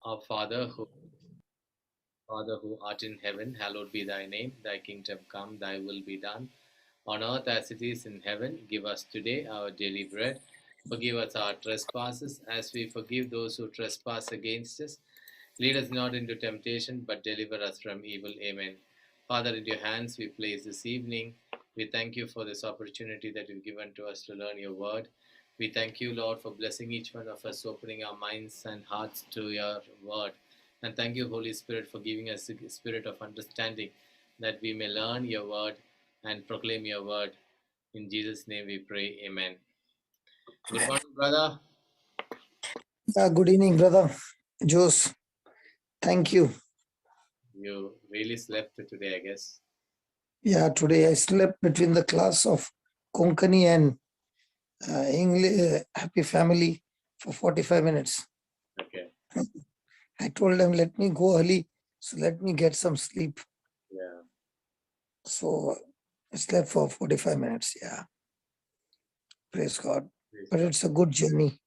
Our Father who art in heaven, hallowed be thy name. Thy kingdom come, thy will be done, on earth as it is in heaven. Give us today our daily bread. Forgive us our trespasses, as we forgive those who trespass against us. Lead us not into temptation, but deliver us from evil. Amen. Father, in your hands we place this evening. We thank you for this opportunity that you've given to us to learn your word. We thank you, Lord, for blessing each one of us, opening our minds and hearts to your word. And thank you, Holy Spirit, for giving us a spirit of understanding that we may learn your word and proclaim your word. In Jesus' name we pray. Amen. Good morning, brother. Good evening, brother Jose. Thank you. You really slept today, I guess. Yeah, today I slept between the class of Konkani and English Happy Family for 45 minutes. Okay. I told them, let me go early, so let me get some sleep. Yeah. So I slept for 45 minutes. Yeah. Praise God. But it's a good journey.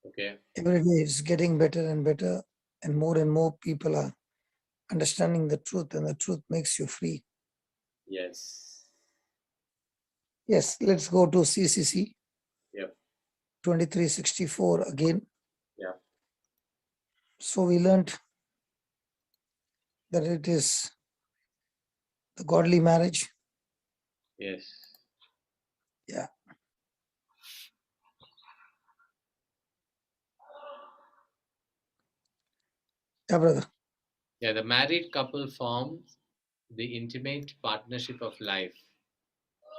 Okay. Every day it's getting better and better, and more people are understanding the truth, and the truth makes you free. Yes. Yes, let's go to CCC. Yep. 2364 again. Yeah. So we learned that it is the godly marriage. Yes. Yeah. Yeah, brother. Yeah, the married couple forms the intimate partnership of life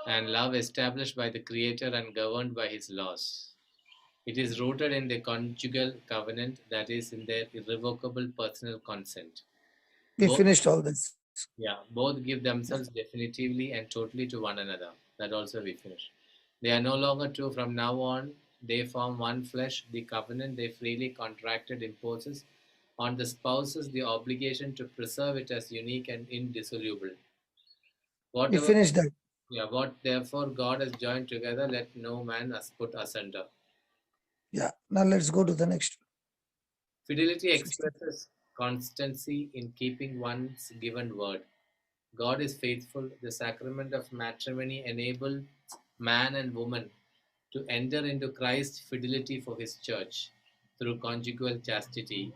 and love established by the Creator and governed by His laws. It is rooted in the conjugal covenant, that is, in their irrevocable personal consent. We Both, finished all this. both give themselves definitively and totally to one another. That also we finished. They are no longer two from now on. They form one flesh. The covenant they freely contracted imposes on the spouses the obligation to preserve it as unique and indissoluble. We Whatever, finished that. what therefore God has joined together, let no man put asunder. Yeah. Now let's go to the next. Fidelity expresses constancy in keeping one's given word. God is faithful. The sacrament of matrimony enables man and woman to enter into Christ's fidelity for his church through conjugal chastity.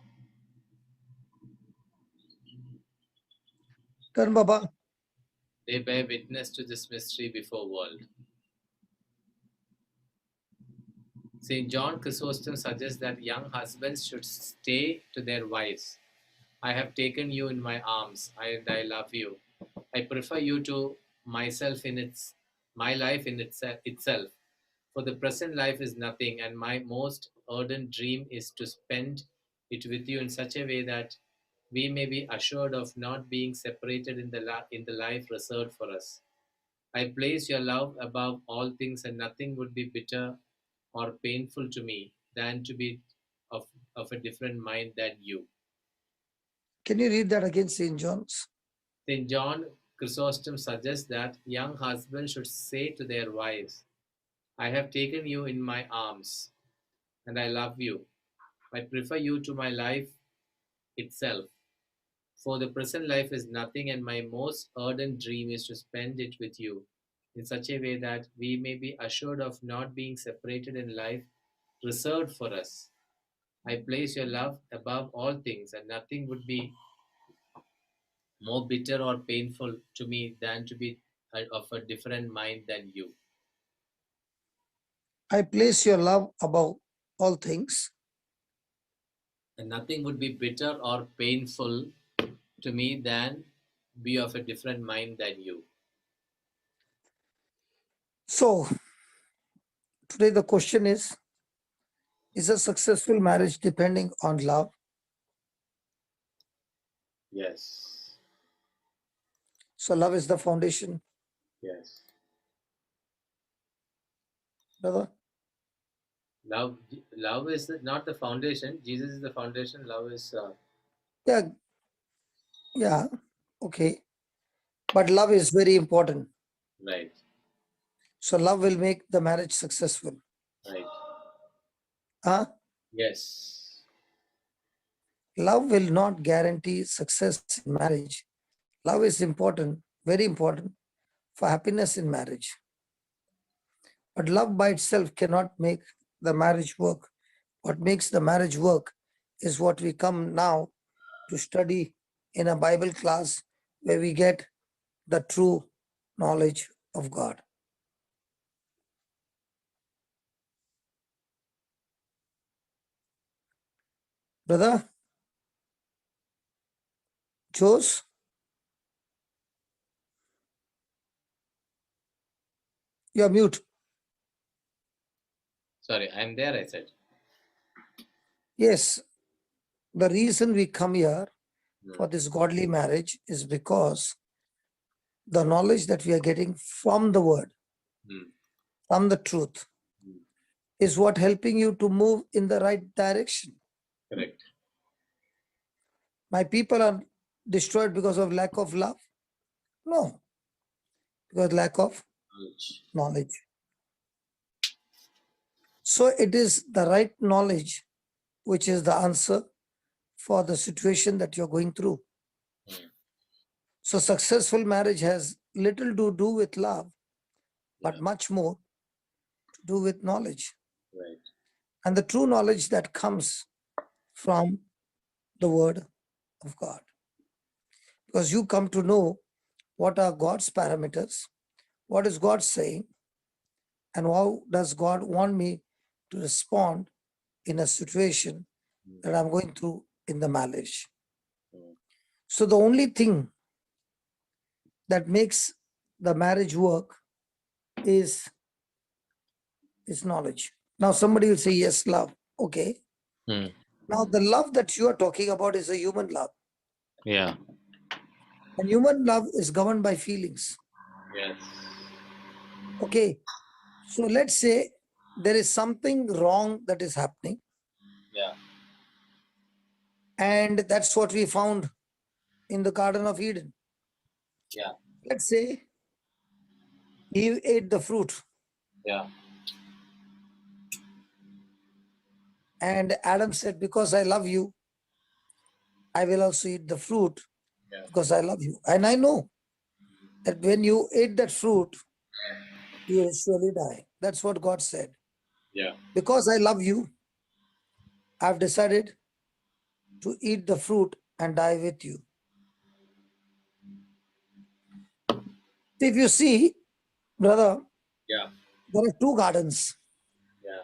Turn, Baba. They bear witness to this mystery before world. St. John Chrysostom suggests that young husbands should stay to their wives. I have taken you in my arms, and I love you. I prefer you to myself in my life in itself. For the present life is nothing, and my most ardent dream is to spend it with you in such a way that we may be assured of not being separated in the life reserved for us. I place your love above all things, and nothing would be bitter or painful to me than to be of, of a different mind than you. Can you read that again, St. John's? St. John Chrysostom suggests that young husbands should say to their wives, I have taken you in my arms, and I love you. I prefer you to my life itself. For the present life is nothing, and my most ardent dream is to spend it with you in such a way that we may be assured of not being separated in life reserved for us. I place your love above all things, and nothing would be more bitter or painful to me than to be of a different mind than you. I place your love above all things. And nothing would be bitter or painful to me than be of a different mind than you. So today the question is a successful marriage depending on love? Yes. So love is the foundation, Yes. brother. Love is not the foundation. Jesus is the foundation. Love is Yeah. Okay. But love is very important. right. So love will make the marriage successful. Right. Huh? Yes. Love will not guarantee success in marriage. Love is important, very important for happiness in marriage. But love by itself cannot make the marriage work. What makes the marriage work is what we come now to study in a Bible class where we get the true knowledge of God. Brother, Jose, you're mute. Sorry, I'm there, I said. Yes, the reason we come here for Hmm. this godly marriage is because the knowledge that we are getting from the word, Hmm. from the truth, Hmm. is what helping you to move in the right direction. Correct. My people are destroyed because of lack of love? No, because lack of Knowledge. knowledge. So it is the right knowledge which is the answer for the situation that you're going through. Hmm. So successful marriage has little to do with love, Yeah. but much more to do with knowledge. Right. And the true knowledge that comes from the word of God. Because you come to know what are God's parameters, what is God saying, and how does God want me to respond in a situation that I'm going through in the marriage. Hmm. So the only thing that makes the marriage work is knowledge. Now somebody will say, yes, love. Okay. Hmm. Now the love that you are talking about is a human love. Yeah. And human love is governed by feelings. Yes. Okay. So let's say there is something wrong that is happening. Yeah. And that's what we found in the Garden of Eden. Yeah. Let's say Eve ate the fruit Yeah. and Adam said, because I love you, I will also eat the fruit Yeah. because I love you. And I know that when you ate that fruit, you will surely die. That's what God said. Yeah. Because I love you, I've decided to eat the fruit and die with you. If you see, brother, Yeah. there are two gardens. Yeah.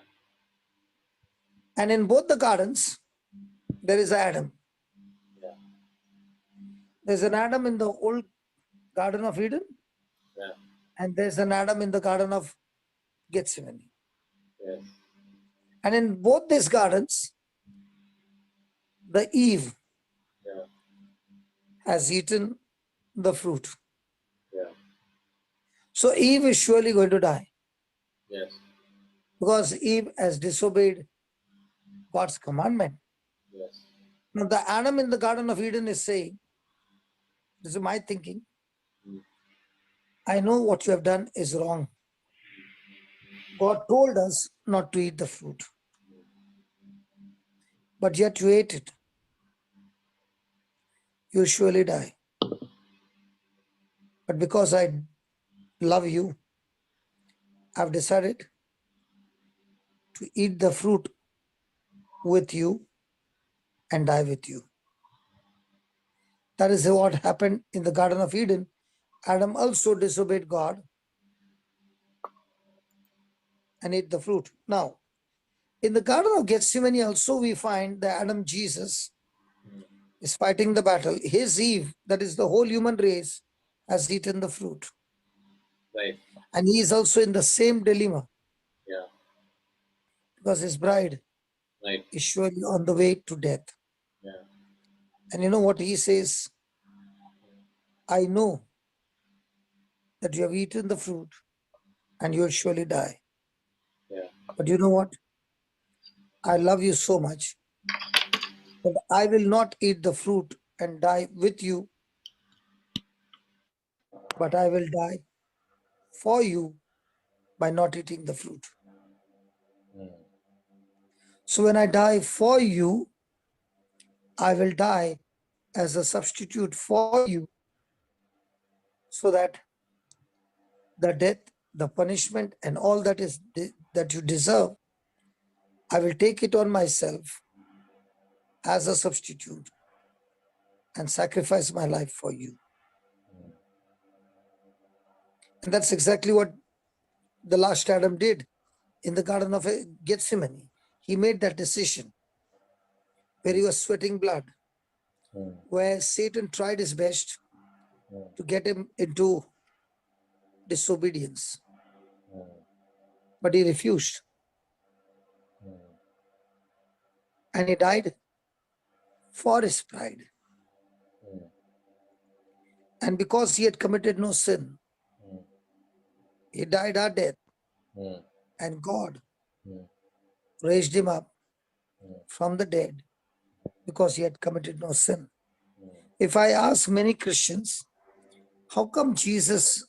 And in both the gardens, there is Adam. Yeah. There's an Adam in the old Garden of Eden, Yeah. and there's an Adam in the Garden of Gethsemane. Yes. And in both these gardens, the Eve Yeah. has eaten the fruit. Yeah. So Eve is surely going to die Yes. because Eve has disobeyed God's commandment. Yes. Now, the Adam in the Garden of Eden is saying, this is my thinking, Hmm. I know what you have done is wrong. God told us not to eat the fruit, but yet you ate it. You'll surely die. But because I love you, I've decided to eat the fruit with you and die with you. That is what happened in the Garden of Eden. Adam also disobeyed God and ate the fruit. Now, in the Garden of Gethsemane also we find that Adam Jesus is fighting the battle. His Eve, that is the whole human race, has eaten the fruit. Right. And he is also in the same dilemma Yeah. because his bride Right. is surely on the way to death. Yeah. And you know what he says? I know that you have eaten the fruit and you'll surely die. Yeah. But you know what? I love you so much that I will not eat the fruit and die with you, but I will die for you by not eating the fruit. Hmm. So when I die for you, I will die as a substitute for you, so that the death, the punishment, and all that that you deserve, I will take it on myself as a substitute and sacrifice my life for you. And that's exactly what the last Adam did in the Garden of Gethsemane. He made that decision where he was sweating blood, where Satan tried his best to get him into disobedience, but he refused. And he died for his pride. And because he had committed no sin, he died our death. And God raised him up from the dead because he had committed no sin. If I ask many Christians, how come Jesus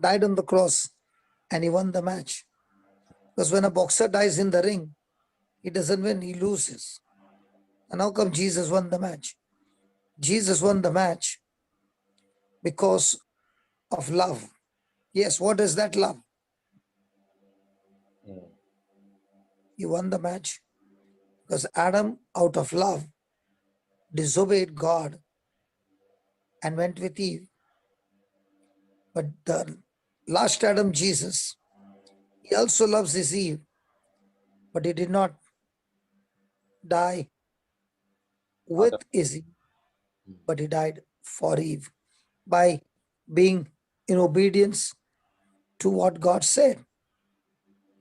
died on the cross and he won the match? Because when a boxer dies in the ring, he doesn't win, he loses. And how come Jesus won the match? Jesus won the match because of love. Yes, what is that love? He won the match because Adam, out of love, disobeyed God and went with Eve. But the last Adam, Jesus, he also loves his Eve, but he did not die with his Eve, but he died for Eve by being in obedience to what God said.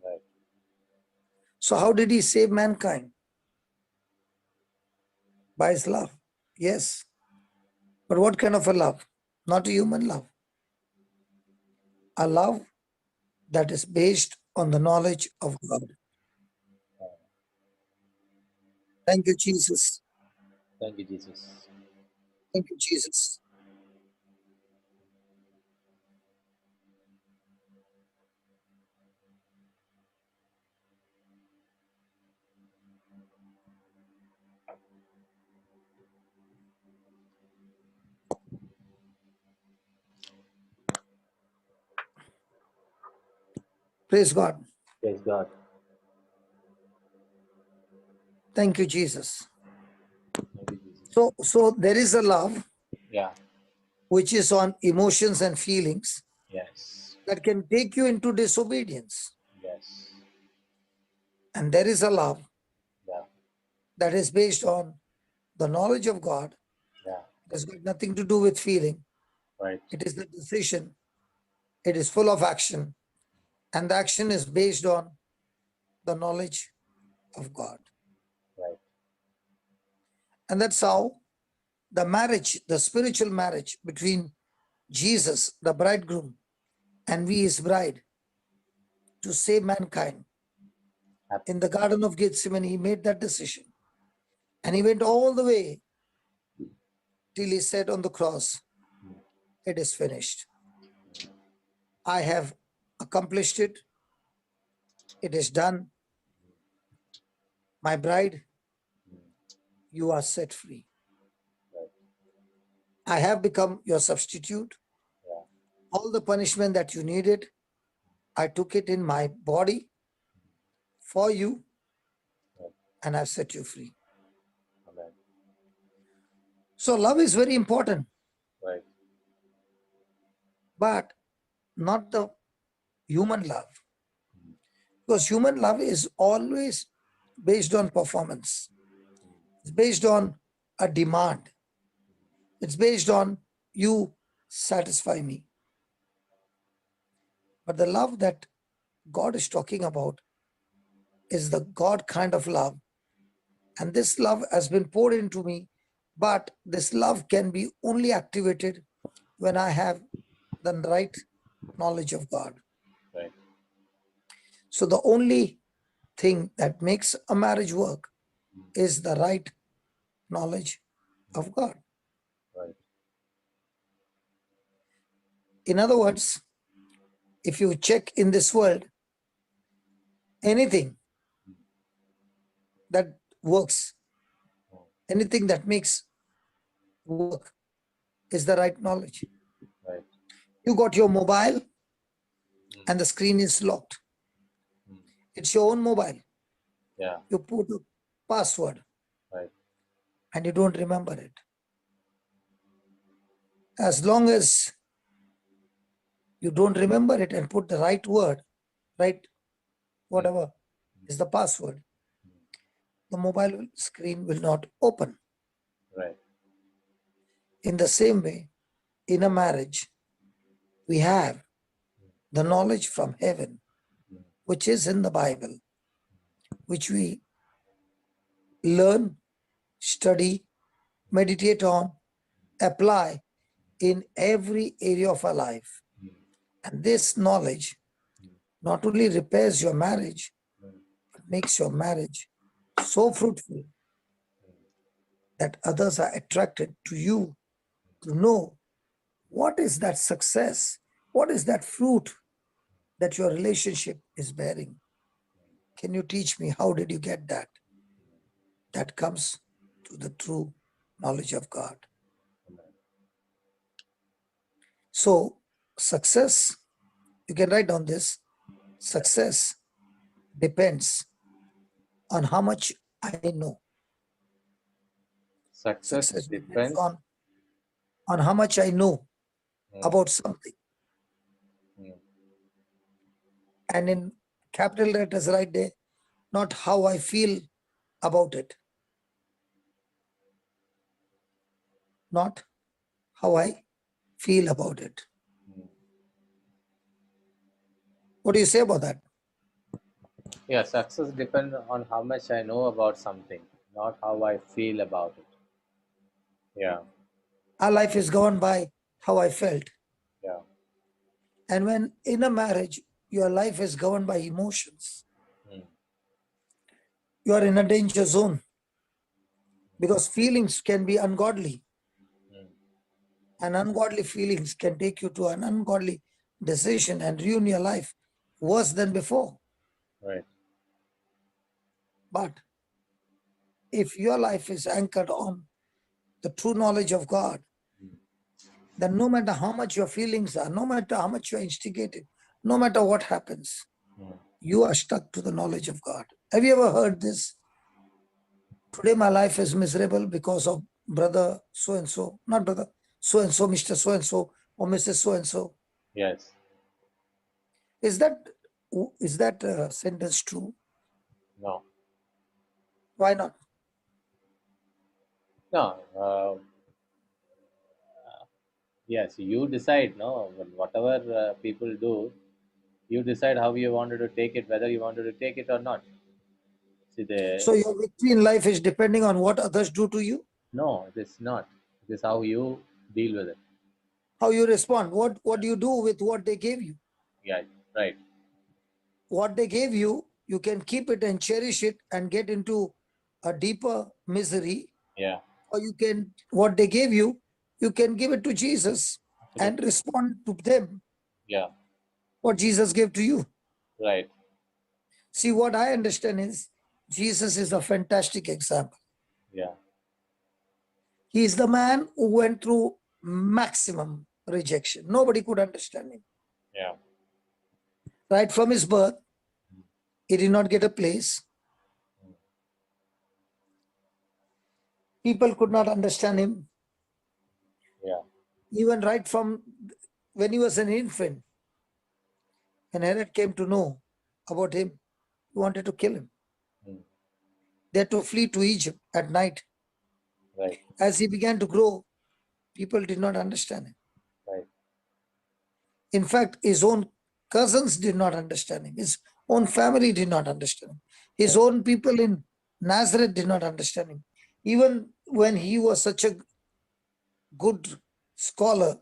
Right. So how did he save mankind? By his love. Yes. But what kind of a love? Not a human love. A love that is based on the knowledge of God. Thank you, Jesus. Thank you, Jesus. Thank you, Jesus. Praise God. Praise God. Thank you, Jesus. Thank you, Jesus. So there is a love Yeah. which is on emotions and feelings Yes. that can take you into disobedience. Yes. And there is a love Yeah. that is based on the knowledge of God. Yeah. It has got nothing to do with feeling. Right. It is the decision. It is full of action. And the action is based on the knowledge of God. Right. And that's how the marriage, the spiritual marriage between Jesus, the bridegroom, and we, his bride, to save mankind. In the Garden of Gethsemane, he made that decision. And he went all the way till he said on the cross, it is finished. I have accomplished it. It is done. My bride, you are set free. Right. I have become your substitute. Yeah. All the punishment that you needed, I took it in my body for you, Right. and I've set you free. Amen. So love is very important, Right. but not the human love. Because human love is always based on performance. It's based on a demand. It's based on you satisfy me. But the love that God is talking about is the God kind of love. And this love has been poured into me, but this love can be only activated when I have the right knowledge of God. Right. So the only thing that makes a marriage work is the right knowledge of God. Right. In other words, if you check in this world, anything that works, anything that makes work is the right knowledge. Right. You got your mobile Mm. and the screen is locked. Mm. It's your own mobile. Yeah. You put a password Right. and you don't remember it. As long as you don't remember it and put the right word, right, whatever is the password, the mobile screen will not open. Right. In the same way, in a marriage, we have the knowledge from heaven, which is in the Bible, which we learn, study, meditate on, apply in every area of our life. And this knowledge not only repairs your marriage, but makes your marriage so fruitful that others are attracted to you to know what is that success, what is that fruit that your relationship is bearing. Can you teach me how did you get that? That comes to the true knowledge of God. So success, you can write down this, success depends on how much I know. Success Success depends depends. on how much I know about something. And in capital letters right there, not how I feel about it. Not how I feel about it. What do you say about that? Yeah, success depends on how much I know about something, not how I feel about it. Yeah. Our life is governed by how I felt. Yeah. And when in a marriage, your life is governed by emotions, you are in a danger zone because feelings can be ungodly. And ungodly feelings can take you to an ungodly decision and ruin your life worse than before. Right. But if your life is anchored on the true knowledge of God, then no matter how much your feelings are, no matter how much you are instigated, no matter what happens, you are stuck to the knowledge of God. Have you ever heard this? Today my life is miserable because of brother so-and-so, not brother so-and-so, Mr. So-and-so, or Mrs. So-and-so. Yes. Is that sentence true? No. Why not? No. Yes, you decide. No, but whatever people do, you decide how you wanted to take it, whether you wanted to take it or not. See, So your victory in life is depending on what others do to you, no, it is not. It is how you deal with it. how you respond, what do you do with what they gave you. Yeah. Right. What they gave you, you can keep it and cherish it and get into a deeper misery, Yeah. or you can, what they gave you can give it to Jesus and Absolutely. respond to them Yeah. what Jesus gave to you. Right. See, what I understand is Jesus is a fantastic example. Yeah. He is the man who went through maximum rejection. Nobody could understand him. Yeah. Right from his birth, he did not get a place. People could not understand him. Yeah. Even right from when he was an infant, when Herod came to know about him, he wanted to kill him. They had to flee to Egypt at night. Right. As he began to grow, people did not understand him. Right. In fact, his own cousins did not understand him. His own family did not understand him. His Right. own people in Nazareth did not understand him. Even when he was such a good scholar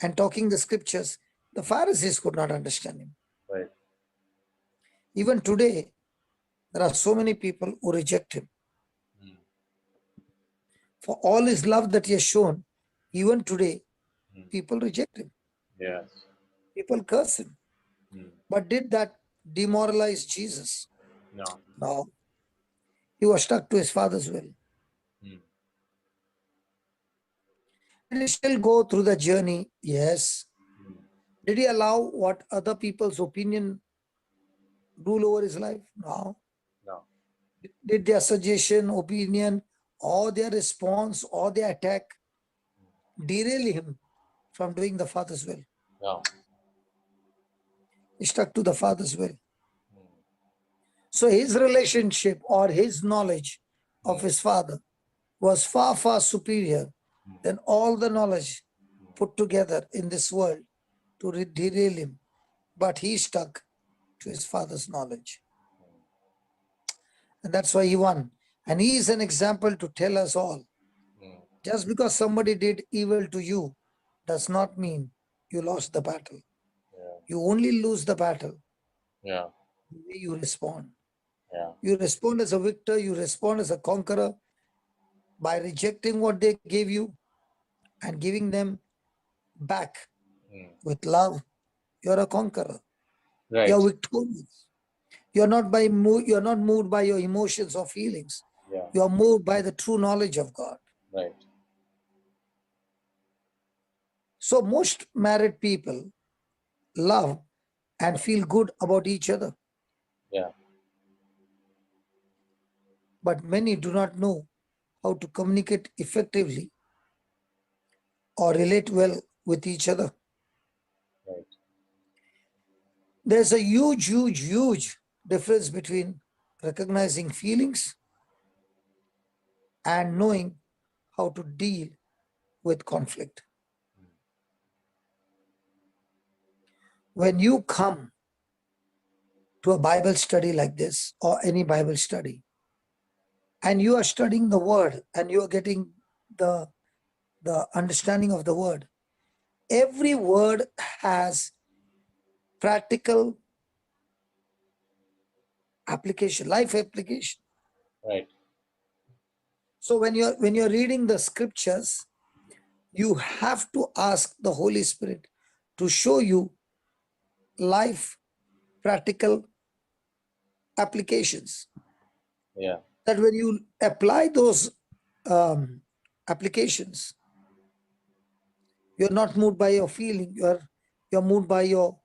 and talking the scriptures, the Pharisees could not understand him. Right. Even today, there are so many people who reject him. For all his love that he has shown, even today, people reject him. Yes. People curse him. But did that demoralize Jesus? No. No. He was stuck to his Father's will. Mm. Did he still go through the journey? Yes. Mm. Did he allow what other people's opinion rule over his life? No. No. Did their suggestion, opinion, or their response or their attack derail him from doing the Father's will? No. He stuck to the Father's will. Mm. So his relationship or his knowledge of Mm. his Father was far, far superior than all the knowledge put together in this world to derail him. But he stuck to his Father's knowledge. And that's why he won. And he is an example to tell us all. Mm. Just because somebody did evil to you does not mean you lost the battle. Yeah. You only lose the battle Yeah. the way you respond. Yeah. You respond as a victor, you respond as a conqueror by rejecting what they gave you and giving them back Mm. with love. You're a conqueror. You're Right. victorious. You're not moved by your emotions or feelings. Yeah. You are moved by the true knowledge of God. Right. So most married people love and feel good about each other, Yeah. but many do not know how to communicate effectively or relate well with each other. Right. There's a huge, huge, huge difference between recognizing feelings and knowing how to deal with conflict. When you come to a Bible study like this or any Bible study, and you are studying the word and you are getting the, the understanding of the word, every word has practical application, life application. Right. So when you're reading the scriptures, you have to ask the Holy Spirit to show you life practical applications. Yeah. That when you apply those applications, you're not moved by your feeling, you're moved by your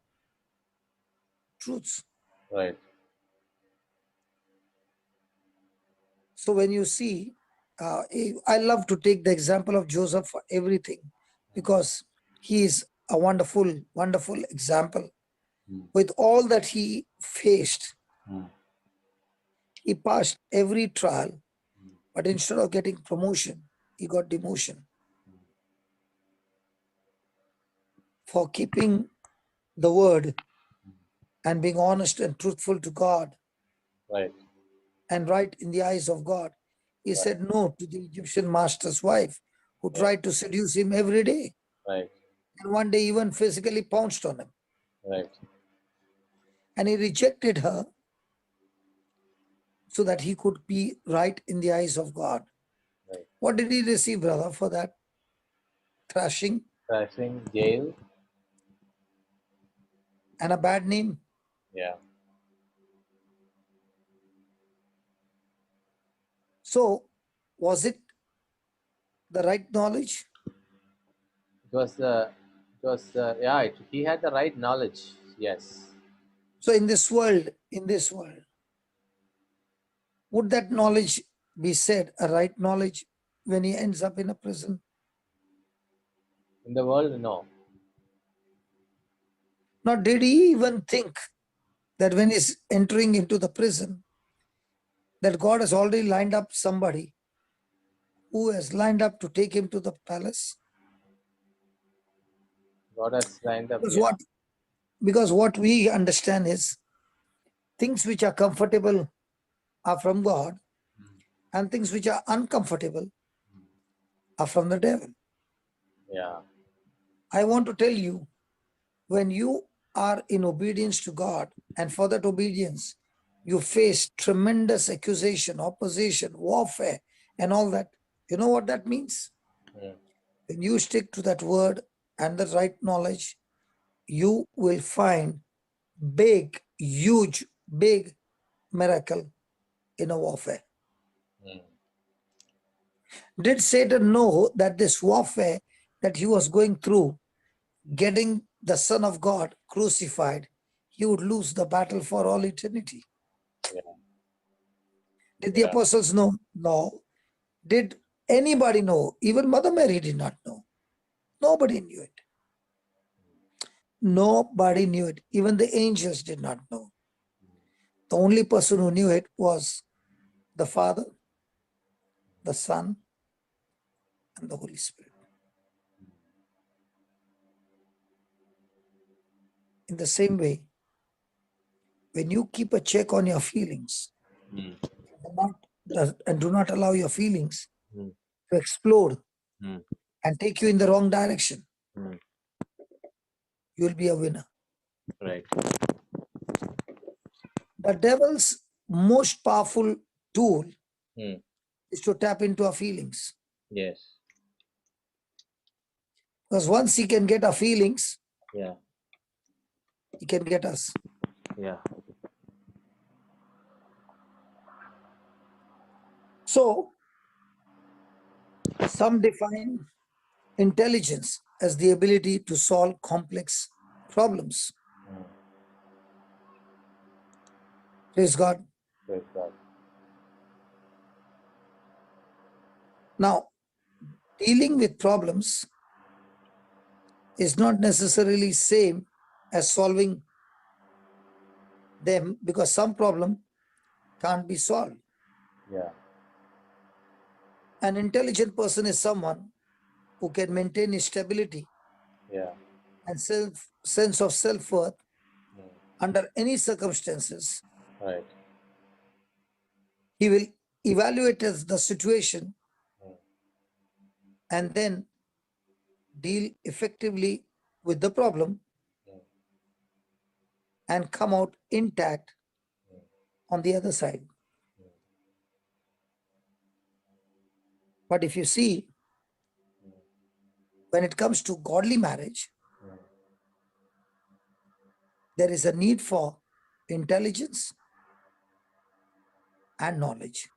truths. Right. So when you see, I love to take the example of Joseph for everything, because he is a wonderful, wonderful example. Mm. With all that he faced, Mm. he passed every trial, but instead of getting promotion, he got demotion for keeping the word and being honest and truthful to God Right. and right in the eyes of God. He Right. said no to the Egyptian master's wife who Yeah. tried to seduce him every day. Right. And one day even physically pounced on him. Right. And he rejected her so that he could be right in the eyes of God. Right. What did he receive, brother, for that thrashing Crashing jail. and a bad name? Yeah. So, was it the right knowledge? It was the. It was yeah. He had the right knowledge. Yes. So, in this world, would that knowledge be said a right knowledge when he ends up in a prison? In the world, no. Nor did he even think that when he's entering into the prison, that God has already lined up somebody who has lined up to take him to the palace. God has lined up. Because Yeah. what we understand is things which are comfortable are from God, and things which are uncomfortable are from the devil. Yeah. I want to tell you, when you are in obedience to God, and for that obedience, you face tremendous accusation, opposition, warfare, and all that. You know what that means? Mm. When you stick to that word and the right knowledge, you will find big, huge, big miracle in a warfare. Mm. Did Satan know that this warfare that he was going through, getting the Son of God crucified, he would lose the battle for all eternity? Yeah. Did the Yeah. apostles know? No. Did anybody know? Even Mother Mary did not know. Nobody knew it. Nobody knew it. Even the angels did not know. The only person who knew it was the Father, the Son, and the Holy Spirit. In the same way, when you keep a check on your feelings Mm. and do not allow your feelings Mm. to explode Mm. and take you in the wrong direction, Mm. you will be a winner. Right. The devil's most powerful tool Mm. is to tap into our feelings. Yes. Because once he can get our feelings, Yeah. he can get us. Yeah. So, some define intelligence as the ability to solve complex problems. Mm. Praise God. Praise God. Now, dealing with problems is not necessarily same as solving them, because some problem can't be solved. Yeah. An intelligent person is someone who can maintain his stability Yeah. and sense of self-worth Mm. under any circumstances. Right. He will evaluate the situation Mm. and then deal effectively with the problem Mm. and come out intact Mm. on the other side. Mm. But if you see, Mm. when it comes to godly marriage, Mm. there is a need for intelligence and knowledge.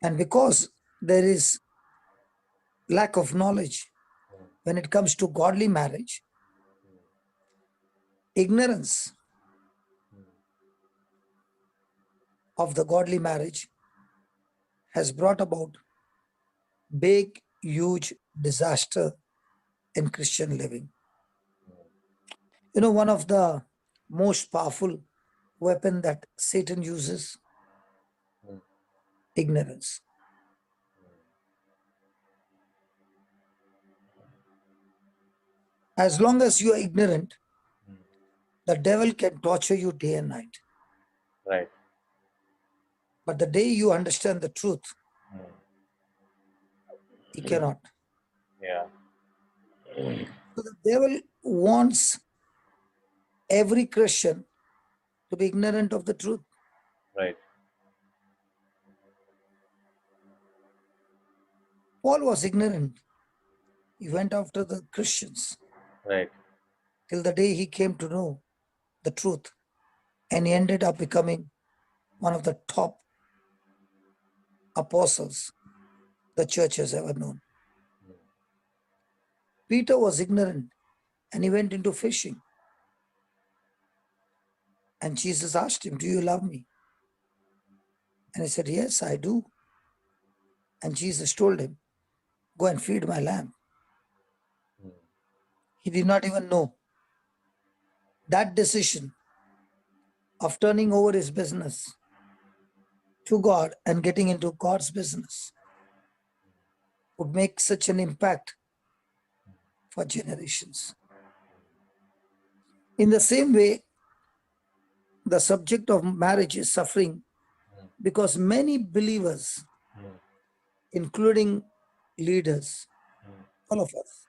And because there is lack of knowledge Mm. when it comes to godly marriage, ignorance Mm. of the godly marriage has brought about big, huge disaster in Christian living. You know, one of the most powerful weapon that Satan uses, Mm. ignorance. As long as you are ignorant, Mm. the devil can torture you day and night. Right. But the day you understand the truth, Mm. he cannot. Yeah. So the devil wants every Christian to be ignorant of the truth. Right. Paul was ignorant. He went after the Christians Right. till the day he came to know the truth. And he ended up becoming one of the top apostles the church has ever known. Peter was ignorant and he went into fishing. And Jesus asked him, "Do you love me?" And he said, "Yes, I do." And Jesus told him, "Go and feed my lamb." Mm. He did not even know that decision of turning over his business to God and getting into God's business would make such an impact for generations. In the same way, the subject of marriage is suffering because many believers, Mm. including leaders, Mm. all of us,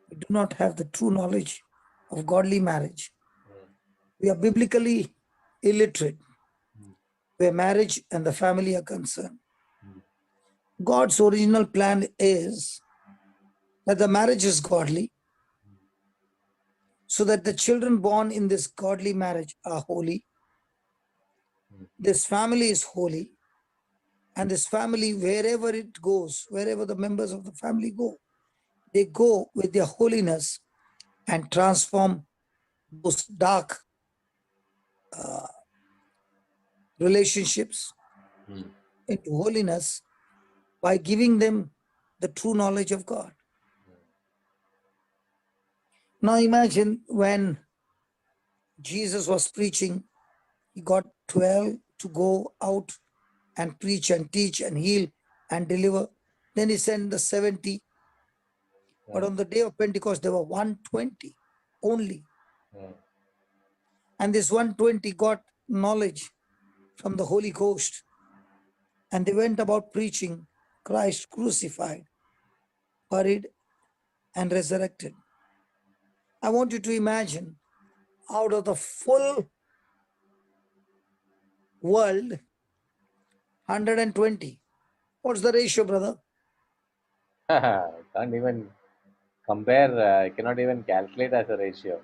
we do not have the true knowledge of godly marriage. Mm. We are biblically illiterate Mm. where marriage and the family are concerned. Mm. God's original plan is that the marriage is godly so that the children born in this godly marriage are holy. This family is holy. And this family, wherever it goes, wherever the members of the family go, they go with their holiness and transform those dark relationships into holiness by giving them the true knowledge of God. Now imagine when Jesus was preaching, he got 12 to go out and preach and teach and heal and deliver. Then he sent the 70. But on the day of Pentecost, there were 120 only. And this 120 got knowledge from the Holy Ghost. And they went about preaching Christ crucified, buried, and resurrected. I want you to imagine, out of the full world, 120. What's the ratio, brother? Can't even compare, I cannot even calculate as a ratio.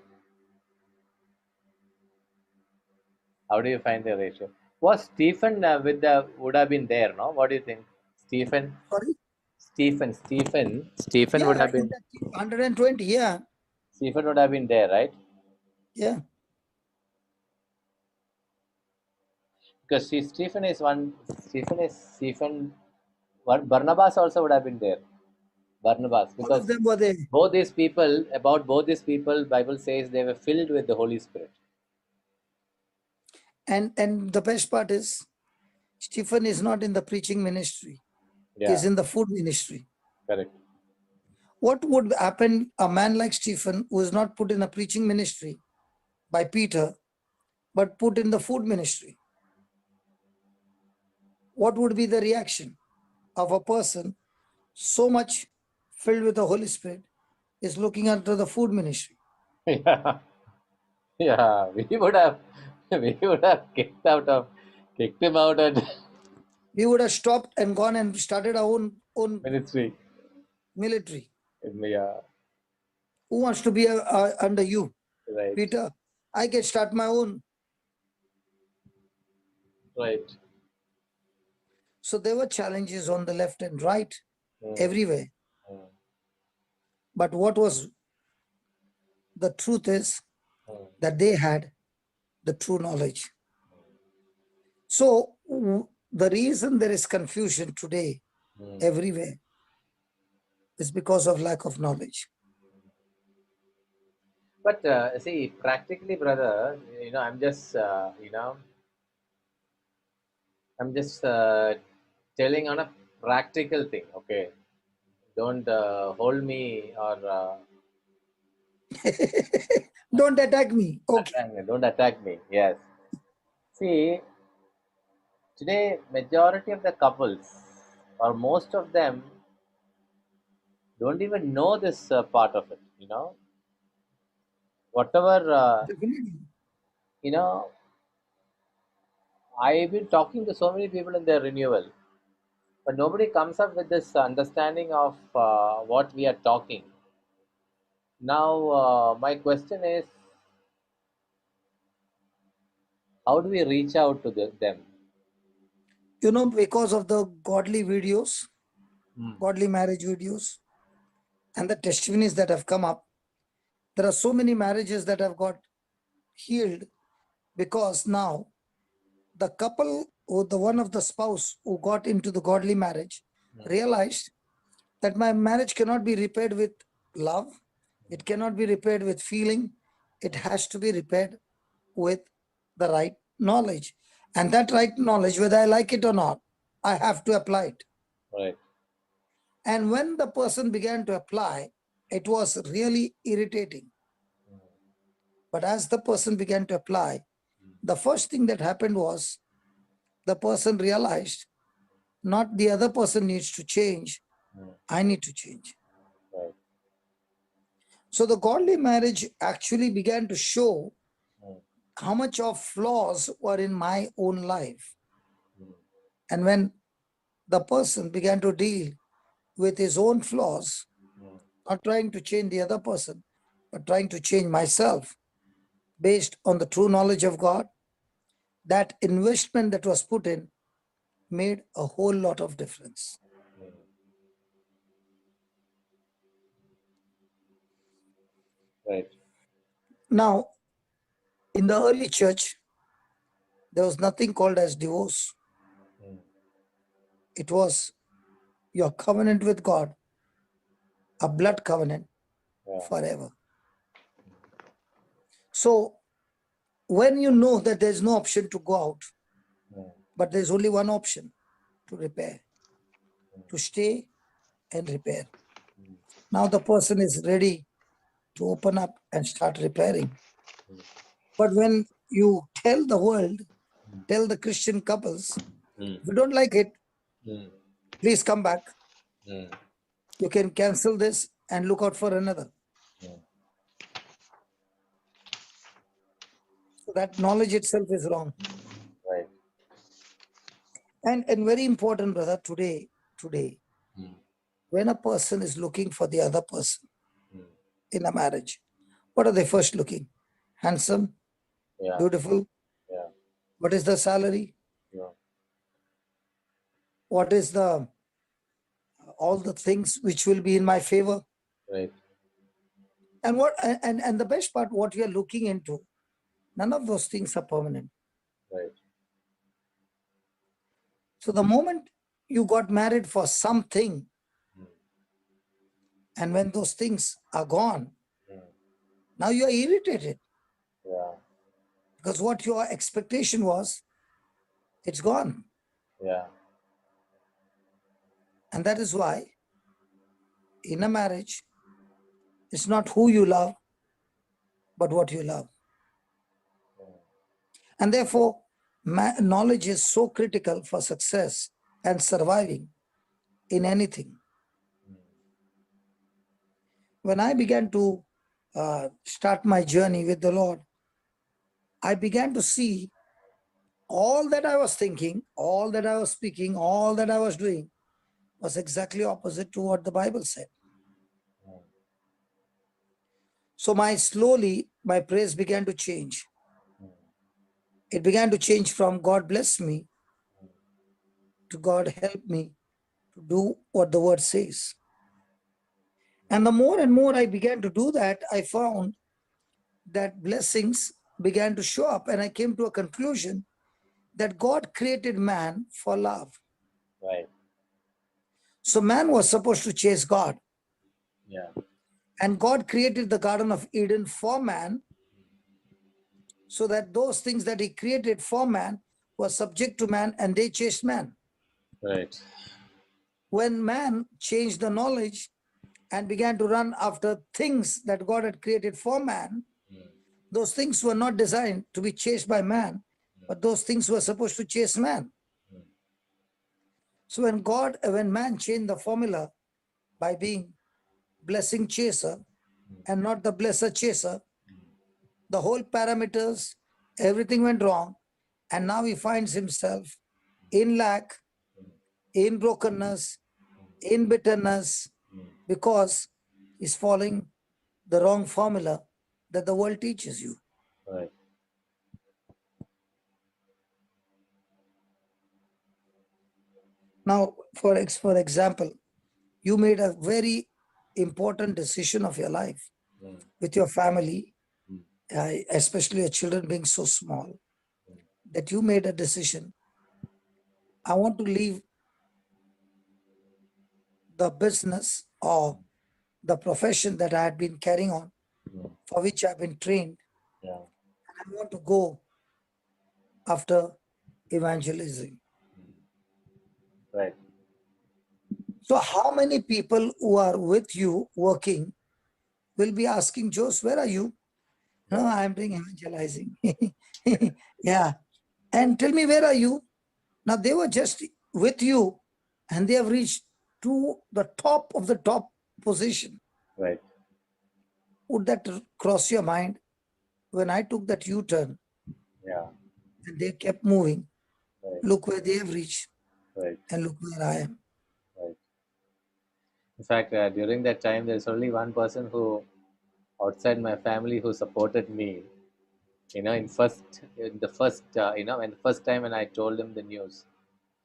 How do you find the ratio? Was Stephen would have been there, no? What do you think? Stephen? Sorry? Stephen would Yeah, have in been, that 120, yeah. Stephen would have been there, right? Yeah. Because Stephen, what, Barnabas also would have been there. Barnabas, All of because them were there. both these people, Bible says they were filled with the Holy Spirit. And the best part is, Stephen is not in the preaching ministry. Yeah, He's in the food ministry. correct. What would happen a man like Stephen, who is not put in a preaching ministry by Peter, but put in the food ministry? What would be the reaction of a person so much filled with the Holy Spirit is looking after the food ministry? Yeah, yeah. We would have kicked him out and We would have stopped and gone and started our own ministry. military. Yeah, Who wants to be under you, right, Peter? I can start my own. right. So there were challenges on the left and right, everywhere. Mm, But what was the truth is mm, that they had the true knowledge. So the reason there is confusion today everywhere is because of lack of knowledge. But see, practically, brother, I'm just telling on a practical thing. Okay, don't hold me or Don't attack me. Okay. attack me. Don't attack me. Yes. See, today majority of the couples, or most of them, don't even know this part of it. Whatever Definitely. you know, I've been talking to so many people in their renewal, but nobody comes up with this understanding of what we are talking. Now, my question is, how do we reach out to them? Because of the godly videos, godly marriage videos, and the testimonies that have come up, there are so many marriages that have got healed because now the couple or the one of the spouse who got into the godly marriage realized that my marriage cannot be repaired with love. It cannot be repaired with feeling. It has to be repaired with the right knowledge. And that right knowledge, whether I like it or not, I have to apply it. Right. And when the person began to apply, it was really irritating. But as the person began to apply, the first thing that happened was the person realized not the other person needs to change, I need to change. Right. So the godly marriage actually began to show how much of flaws were in my own life. And when the person began to deal with his own flaws, not trying to change the other person, trying to change myself based on the true knowledge of God, that investment that was put in made a whole lot of difference. Right. Now, in the early church, there was nothing called as divorce. It was your covenant with God, a blood covenant forever. So when you know that there's no option to go out, but there's only one option, to repair, to stay and repair. Now the person is ready to open up and start repairing. But when you tell the world, tell the Christian couples, if you don't like it, please come back. You can cancel this and look out for another. So that knowledge itself is wrong. Right. And very important, brother, today, when a person is looking for the other person in a marriage, what are they first looking? Handsome, beautiful. What is the salary? What is the all the things which will be in my favor? Right. And what and the best part, what we are looking into, none of those things are permanent. Right. So the moment you got married for something, and when those things are gone, now you are irritated. Yeah. Because what your expectation was, it's gone. Yeah. And that is why in a marriage, it's not who you love, but what you love. And therefore, knowledge is so critical for success and surviving in anything. When I began to start my journey with the Lord, I began to see all that I was thinking, all that I was speaking, all that I was doing was exactly opposite to what the Bible said. So slowly, my prayers began to change. It began to change from God bless me to God help me to do what the word says. And the more and more I began to do that, I found that blessings began to show up, and I came to a conclusion that God created man for love. Right. So man was supposed to chase God. Yeah. And God created the Garden of Eden for man, so that those things that he created for man were subject to man and they chased man. Right. When man changed the knowledge and began to run after things that God had created for man, those things were not designed to be chased by man, but those things were supposed to chase man. So when man changed the formula by being blessing chaser and not the blesser chaser, the whole parameters, everything went wrong. And now he finds himself in lack, in brokenness, in bitterness, because he's following the wrong formula that the world teaches you. Right. Now, for example, you made a very important decision of your life with your family, especially your children being so small, that you made a decision. I want to leave the business or the profession that I had been carrying on, for which I've been trained. Yeah. I want to go after evangelism. Right. So how many people who are with you working will be asking, Jose, where are you? No, I'm doing evangelizing. Yeah. And tell me, where are you? Now they were just with you and they have reached to the top of the top position. Right. Would that cross your mind? When I took that U-turn Yeah. and they kept moving, Right. look where they have reached Right. and look where I am. Right. In fact, during that time, there's only one person who outside my family who supported me. In the first, when the first time when I told him the news,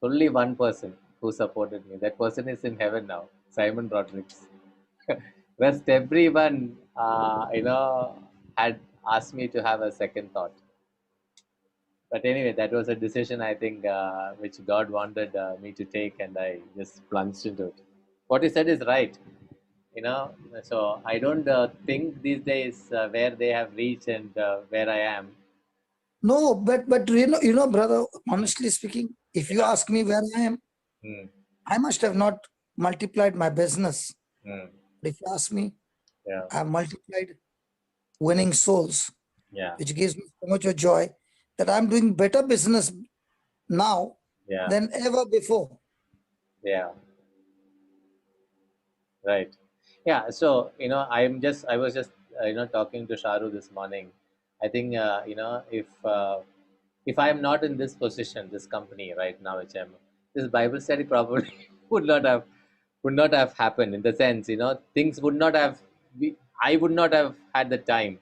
only one person who supported me. That person is in heaven now, Simon Rodriguez. Rest everyone, had asked me to have a second thought. But anyway, that was a decision I think which God wanted me to take, and I just plunged into it. What you said is right. So I don't think these days where they have reached and where I am. No, but brother, honestly speaking, if you Yeah. ask me where I am, Mm, I must have not multiplied my business. mm, But if you ask me, yeah. I have multiplied winning souls, Yeah. which gives me so much of joy that I'm doing better business now Yeah. than ever before. Yeah. Right. Yeah. So, I was just, talking to Sharu this morning. I think, if I am not in this position, this company right now, which I'm, this Bible study probably would not have happened, in the sense, things would not have, I would not have had the time,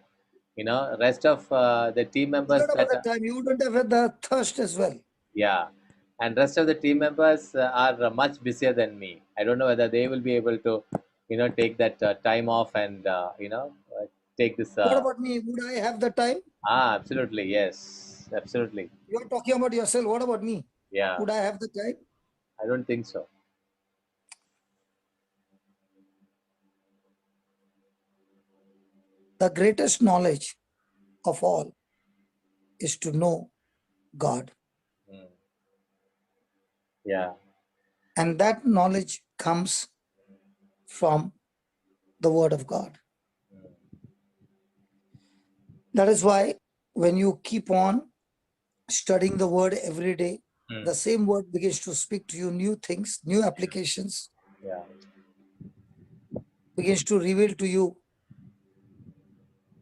rest of the team Forget members about that, the time. You wouldn't have had the thirst as well. yeah, and rest of the team members are much busier than me. I don't know whether they will be able to, take that time off and take this. What about me? Would I have the time? Absolutely, yes, absolutely, You are talking about yourself. What about me? yeah. Would I have the time? I don't think so. The greatest knowledge of all is to know God. Mm. Yeah, And that knowledge comes from the Word of God. That is why when you keep on studying the Word every day, mm. the same Word begins to speak to you new things, new applications, Yeah, begins to reveal to you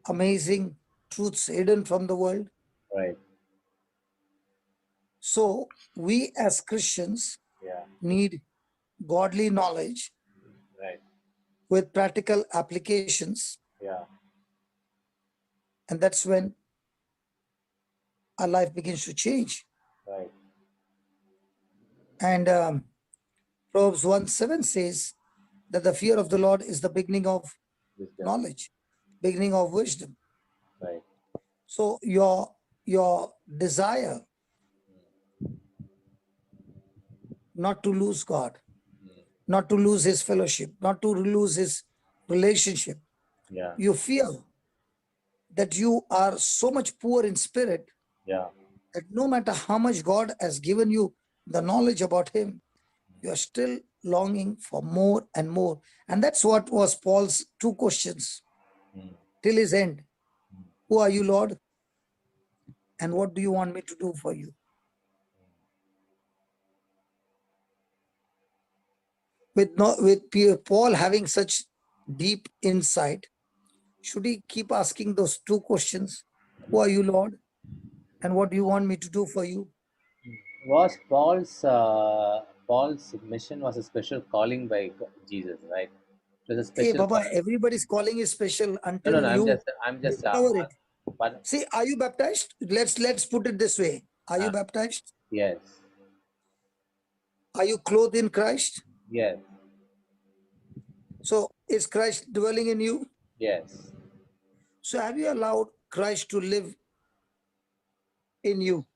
amazing truths hidden from the world. right. So, we as Christians Yeah, need godly knowledge right. with practical applications, Yeah, and that's when our life begins to change. right. And Proverbs 1:7 says that the fear of the Lord is the beginning of Wisdom, knowledge, beginning of wisdom. right. So your desire not to lose God, Mm. not to lose his fellowship, not to lose his relationship. Yeah, You fear that you are so much poor in spirit yeah, that no matter how much God has given you the knowledge about him, you are still longing for more and more. And that's what was Paul's two questions mm. till his end. Who are you, Lord? And what do you want me to do for you? With Paul having such deep insight, should he keep asking those two questions? Who are you, Lord? And what do you want me to do for you? Was Paul's mission was a special calling by Jesus, right? It was a Hey, special Baba, calling. everybody's calling is special No, no, until no. you I'm just, discover it. but See, are you baptized? Let's put it this way. Are you uh, baptized? yes, Are you clothed in Christ? yes, So is Christ dwelling in you? yes, So have you allowed Christ to live in you?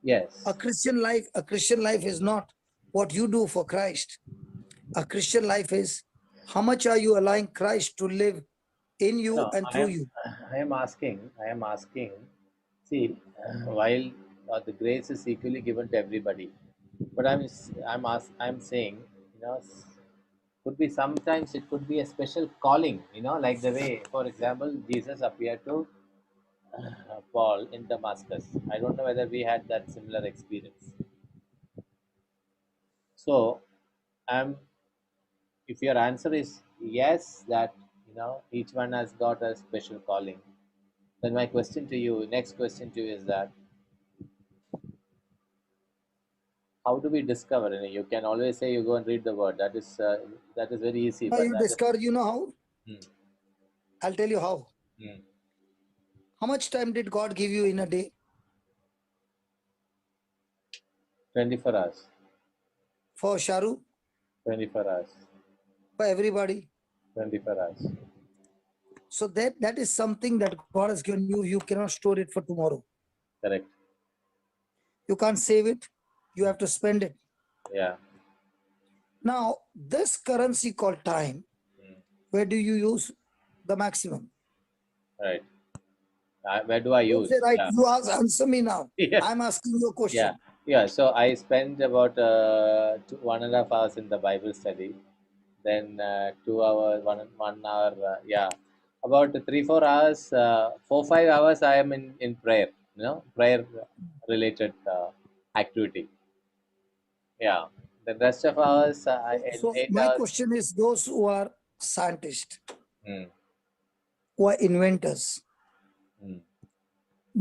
yes. A Christian life is not what you do for Christ. A Christian life is how much are you allowing Christ to live in you No, and I through am. you? I am asking. I am asking. See, while the grace is equally given to everybody, but I'm saying, could be sometimes it could be a special calling. Like the way, for example, Jesus appeared to Paul in Damascus. I don't know whether we had that similar experience. So, I'm if your answer is yes, that each one has got a special calling, then my question to you, next question to you is that how do we discover? You can always say you go and read the word. That is very easy, Now but you that is discover, you know how? hmm, I'll tell you how. hmm. How much time did God give you in a day? 24 hours. For Sharu, 24 hours. for everybody. 24 hours. So that is something that God has given you. You cannot store it for tomorrow. Correct. You can't save it. You have to spend it. Yeah. Now, this currency called time, Hmm. where do you use the maximum? Right. Where do I Don't say use? right. Yeah. You answer me now. Yeah. I'm asking you a Yeah. question. Yeah. So I spent about 1.5 hours in the Bible study. Then 2 hours, 1 hour. Yeah. About 3 4 hours, 4 5 hours. I am in prayer. Prayer related activity. Yeah. The rest of hours in So eight my hours. question is those who are scientists, Hmm. who are inventors, Hmm.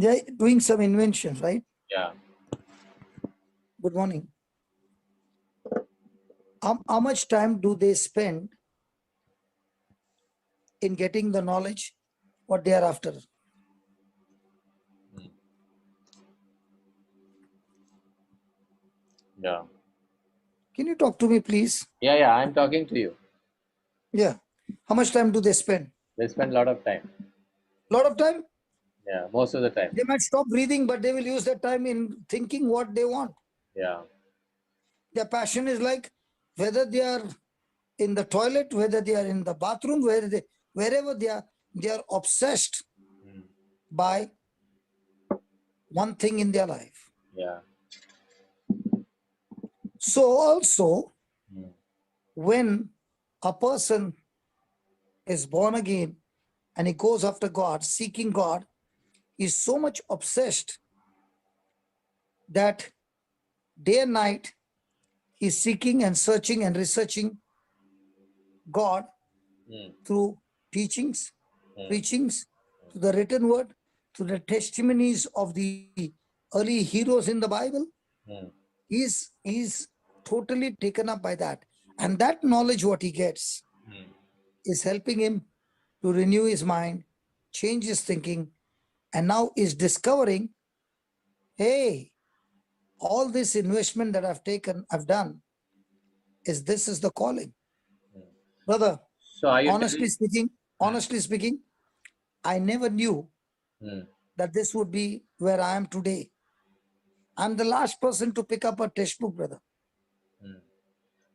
they're doing some inventions, right? Yeah. Good morning. How much time do they spend in getting the knowledge what they are after? Hmm. Yeah. Can you talk to me, please? Yeah. Yeah. I'm talking to you. Yeah. How much time do they spend? They spend a lot of time. Lot of time? Yeah. Most of the time. They might stop breathing, but they will use that time in thinking what they want. Yeah. Their passion is like whether they are in the toilet, whether they are in the bathroom, wherever they are obsessed Hmm. by one thing in their life. Yeah. So also, Hmm. when a person is born again and he goes after God, seeking God, he's so much obsessed that day and night he's seeking and searching and researching God Hmm. through teachings, Hmm. preachings, to the written word, to the testimonies of the early heroes in the Bible. Hmm. He's totally taken up by that. And that knowledge, what he gets, Hmm. is helping him to renew his mind, change his thinking, and now is discovering, hey, all this investment that I've done, is this is the calling. Brother, So are you honestly telling? speaking, Hmm. honestly speaking, I never knew Hmm. that this would be where I am today. I'm the last person to pick up a textbook, brother. Hmm.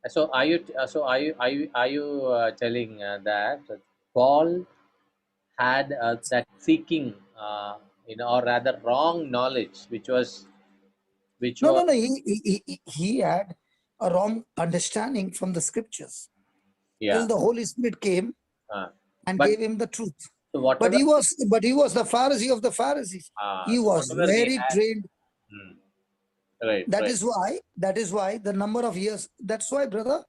So are you? Are you telling that Paul had that seeking, or rather wrong knowledge, which No, was no, no. He had a wrong understanding from the scriptures till yeah. the Holy Spirit came Uh, and but gave him the truth. so But he was the Pharisee of the Pharisees. He so was whatever he very had. trained. Hmm. Right. That Right. is why. That is why the number of years. That's why, brother.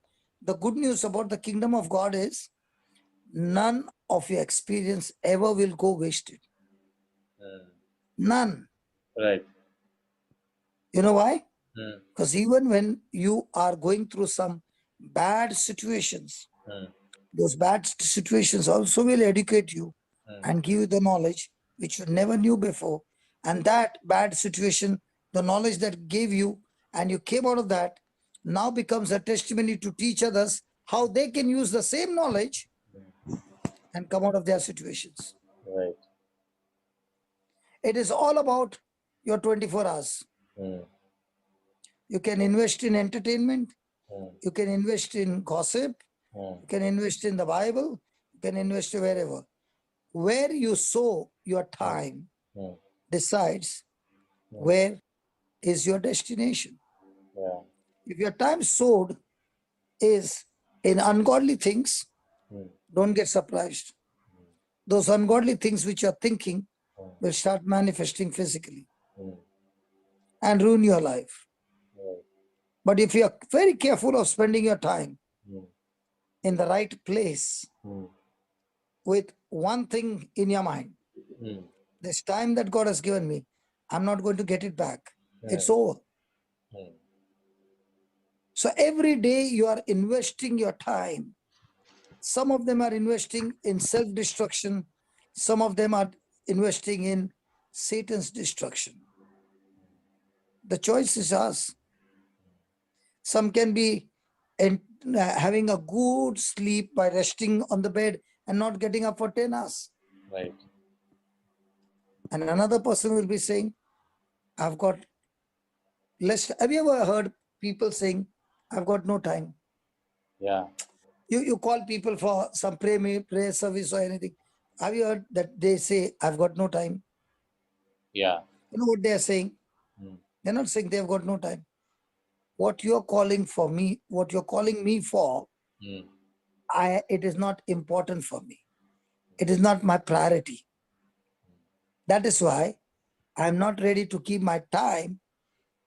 The good news about the kingdom of God is none of your experience ever will go wasted. Hmm. None. Right. You know why? Hmm. Because even when you are going through some bad situations, Hmm. those bad situations also will educate you Hmm. and give you the knowledge which you never knew before. And that bad situation, the knowledge that gave you, and you came out of that, now becomes a testimony to teach others how they can use the same knowledge and come out of their situations. Right. It is all about your 24 hours. Hmm. You can invest in entertainment, Hmm. you can invest in gossip, Hmm. you can invest in the Bible, you can invest wherever. Where you sow your time Hmm. decides Hmm. where is your destination. Yeah. If your time sowed is in ungodly things, Hmm. don't get surprised. Those ungodly things which you're thinking Hmm. will start manifesting physically Hmm. and ruin your life. Right. But if you're very careful of spending your time Hmm. in the right place Hmm. with one thing in your mind, Hmm. this time that God has given me, I'm not going to get it back. Hmm. It's over. Hmm. So every day you are investing your time. Some of them are investing in self-destruction. Some of them are investing in Satan's destruction. The choice is ours. Some can be having a good sleep by resting on the bed and not getting up for 10 hours. Right. And another person will be saying, I've got less. Have you ever heard people saying, I've got no time? Yeah. You call people for some prayer service or anything. Have you heard that they say, I've got no time? Yeah. You know what they are saying? They're not saying they've got no time. What you're calling for me, what you're calling me for, it is not important for me. It is not my priority. That is why I'm not ready to keep my time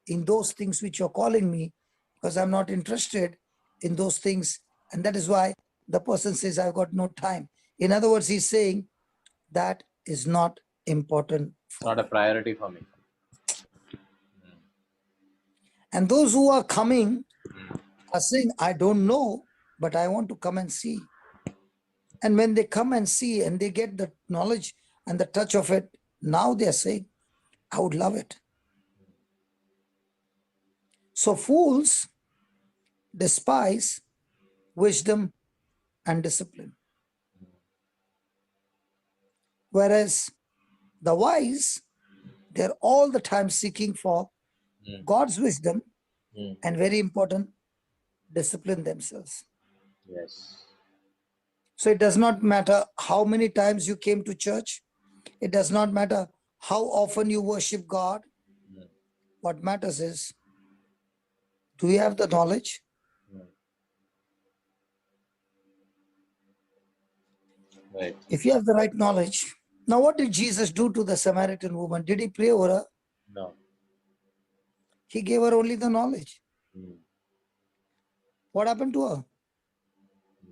in those things which you're calling me, because I'm not interested in those things. And that is why the person says, I've got no time. In other words, he's saying that is not important for Not a me. priority for me. And those who are coming are saying, I don't know, but I want to come and see. And when they come and see and they get the knowledge and the touch of it, now they're saying, I would love it. So fools despise wisdom and discipline. Whereas the wise, they're all the time seeking for God's wisdom and, very important, discipline themselves. Yes. So it does not matter how many times you came to church. It does not matter how often you worship God. What matters is, do you have the knowledge? Right. If you have the right knowledge. Now, what did Jesus do to the Samaritan woman? Did he pray over her? No. He gave her only the knowledge. What happened to her?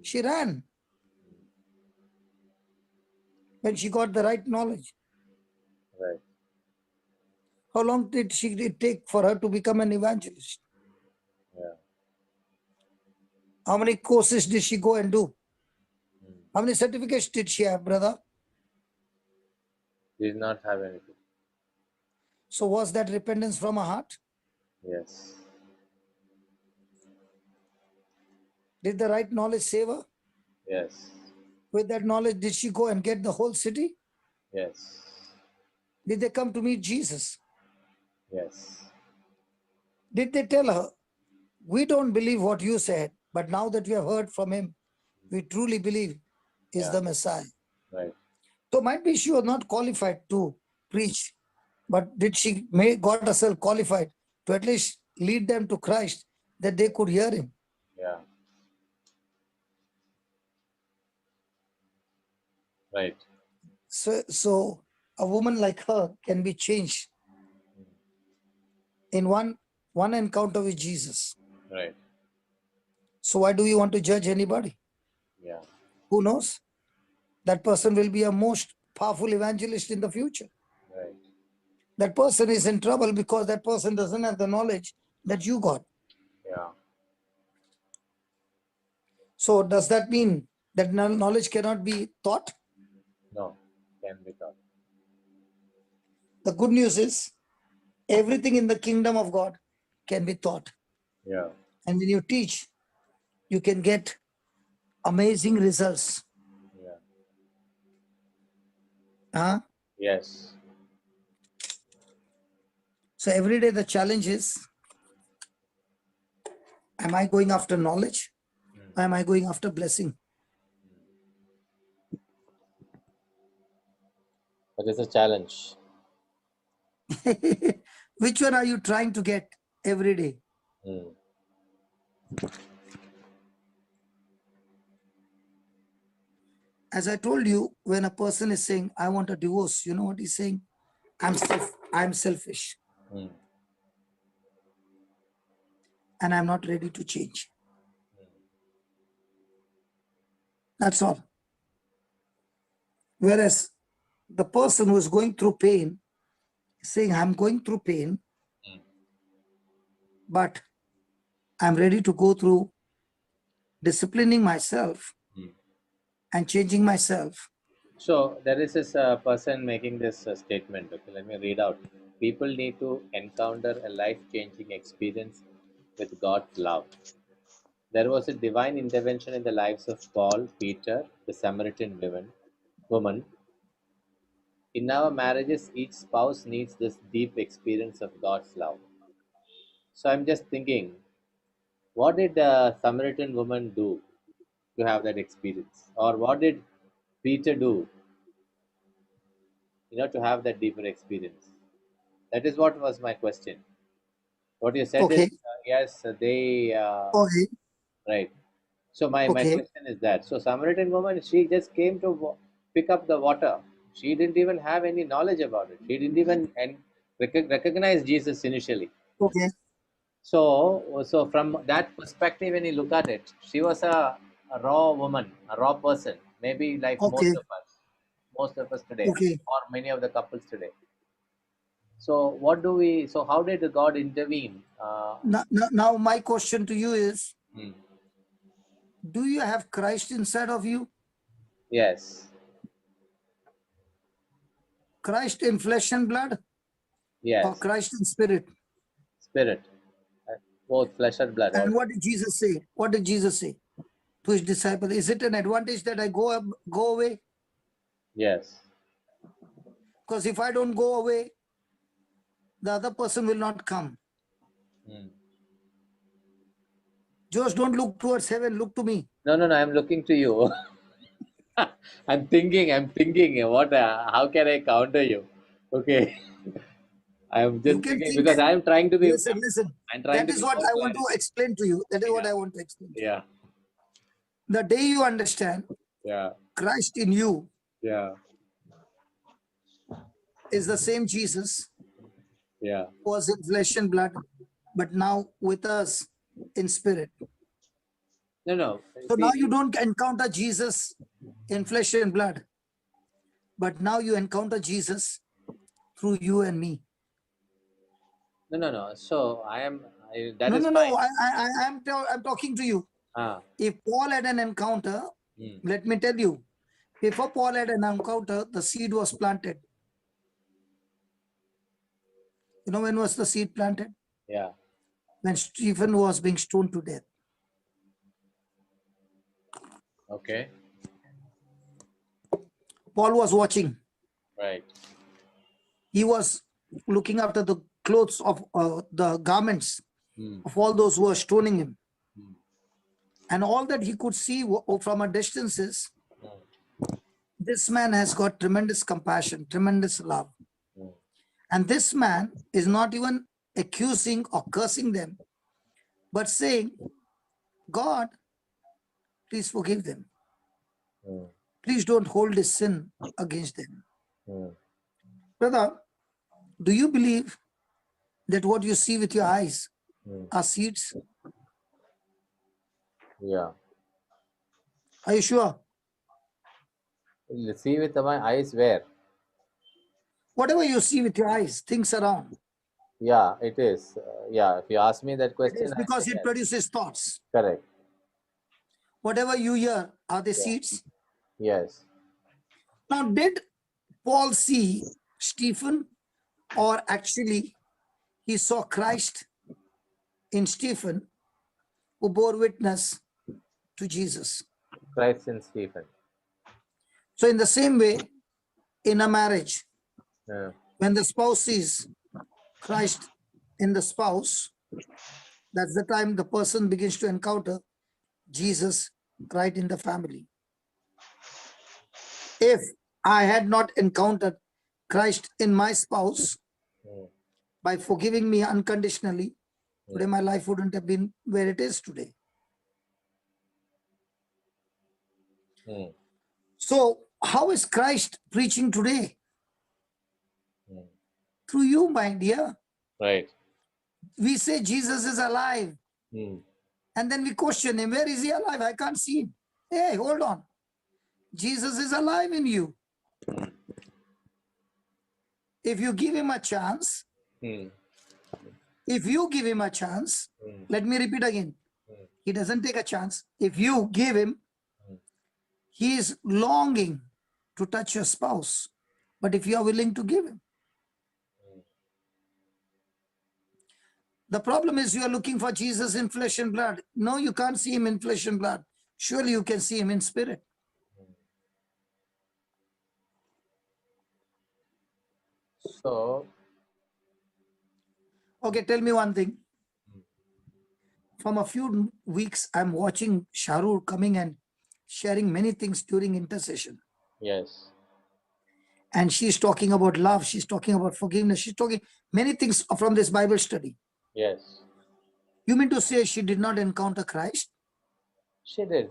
She ran when she got the right knowledge. Right. How long did it take for her to become an evangelist? Yeah. How many courses did she go and do? How many certificates did she have, brother? Did not have anything. So was that repentance from her heart? Yes. Did the right knowledge save her? Yes. With that knowledge, did she go and get the whole city? Yes. Did they come to meet Jesus? Yes. Did they tell her, we don't believe what you said, but now that we have heard from him, we truly believe is the Messiah? Right. So might be she was not qualified to preach, but did she got herself qualified to at least lead them to Christ, that they could hear him? Yeah. Right. So a woman like her can be changed in one encounter with Jesus. Right. So why do you want to judge anybody? Yeah. Who knows? That person will be a most powerful evangelist in the future. Right. That person is in trouble because that person doesn't have the knowledge that you got. Yeah. So does that mean that knowledge cannot be taught? No. Can be taught. The good news is everything in the kingdom of God can be taught. Yeah. And when you teach, you can get amazing results. Yeah. Huh? Yes. So every day the challenge is, am I going after knowledge? Or am I going after blessing? But it's a challenge. Which one are you trying to get every day? As I told you, when a person is saying, I want a divorce, you know what he's saying? I'm selfish. And I'm not ready to change. That's all. Whereas the person who is going through pain is saying, I'm going through pain, but I'm ready to go through disciplining myself and changing myself. So there is this person making this statement. Okay, let me read out. People need to encounter a life-changing experience with God's love. There was a divine intervention in the lives of Paul, Peter, the Samaritan woman. In our marriages, each spouse needs this deep experience of God's love. So I'm just thinking, what did the Samaritan woman do to have that experience, or what did Peter do, to have that deeper experience? That is what was my question. What you said is Okay, yes, they okay, right. So my okay, question is that so Samaritan woman, she just came to pick up the water. She didn't even have any knowledge about it. She didn't even recognize Jesus initially. okay, So from that perspective, when you look at it, she was a raw woman, a raw person. Maybe like okay, most of us today, okay. or many of the couples today. So what do we? So how did God intervene? Now my question to you is, Hmm. do you have Christ inside of you? Yes, Christ in flesh and blood, or yes, Christ in spirit? spirit, uh, both flesh and blood And also. what did Jesus say? What did Jesus say to his disciple? Is it an advantage that I go away? Yes. Because if I don't go away, the other person will not come. Hmm. Just don't look towards heaven, look to me. No, no, no. I'm looking to you. I'm thinking. I'm thinking. What? How can I counter you? Okay. I'm You just can thinking think, because I'm trying to be. listen. I'm trying That to is be what more I want to clarity. explain to you. That is what Yeah. I want to explain to you. Yeah. The day you understand Yeah. Christ in you Yeah. is the same Jesus Yeah. who was in flesh and blood, but now with us in spirit. No, no. So now you See. don't encounter Jesus in flesh and blood, but now you encounter Jesus through you and me. No, no, no. So that No, is no, fine. no. I'm talking to you. Ah. If Paul had an encounter, Hmm. let me tell you, before Paul had an encounter, the seed was planted. You know when was the seed planted? Yeah. When Stephen was being stoned to death. Okay. Paul was watching. Right. He was looking after the clothes of the garments Hmm. of all those who were stoning him. Hmm. And all that he could see from a distance is, Hmm. this man has got tremendous compassion, tremendous love. Hmm. And this man is not even accusing or cursing them, but saying, God, please forgive them. Hmm. Please don't hold this sin against them. Hmm. Brother, do you believe that what you see with your eyes Hmm. are seeds? Yeah. Are you sure? See with my eyes where? Whatever you see with your eyes, things around, Yeah, it is. Yeah, if you ask me that it question, is I say because it yes. produces thoughts. Correct. Whatever you hear, are they Yeah. seeds? Yes. Now, did Paul see Stephen, or actually he saw Christ in Stephen, who bore witness to Jesus? Christ in Stephen. So, in the same way, in a marriage, Yeah. when the spouse sees Christ in the spouse, that's the time the person begins to encounter Jesus right in the family. If I had not encountered Christ in my spouse Mm. by forgiving me unconditionally, today Mm. my life wouldn't have been where it is today. Mm. So, how is Christ preaching today? Mm. Through you, my dear. Right. We say Jesus is alive, Mm. and then we question him. Where is he alive? I can't see him. Hey, hold on. Jesus is alive in you. If you give him a chance, Mm. If you give him a chance, let me repeat again. He doesn't take a chance. If you give him, he is longing to touch your spouse. But if you are willing to give him, the problem is you are looking for Jesus in flesh and blood. No, you can't see him in flesh and blood. Surely you can see him in spirit. So, okay, tell me one thing. From a few weeks, I'm watching Shahrukh coming and sharing many things during intercession. yes. And she's talking about love. She's talking about forgiveness. She's talking many things from this Bible study. Yes. You mean to say she did not encounter Christ? She did.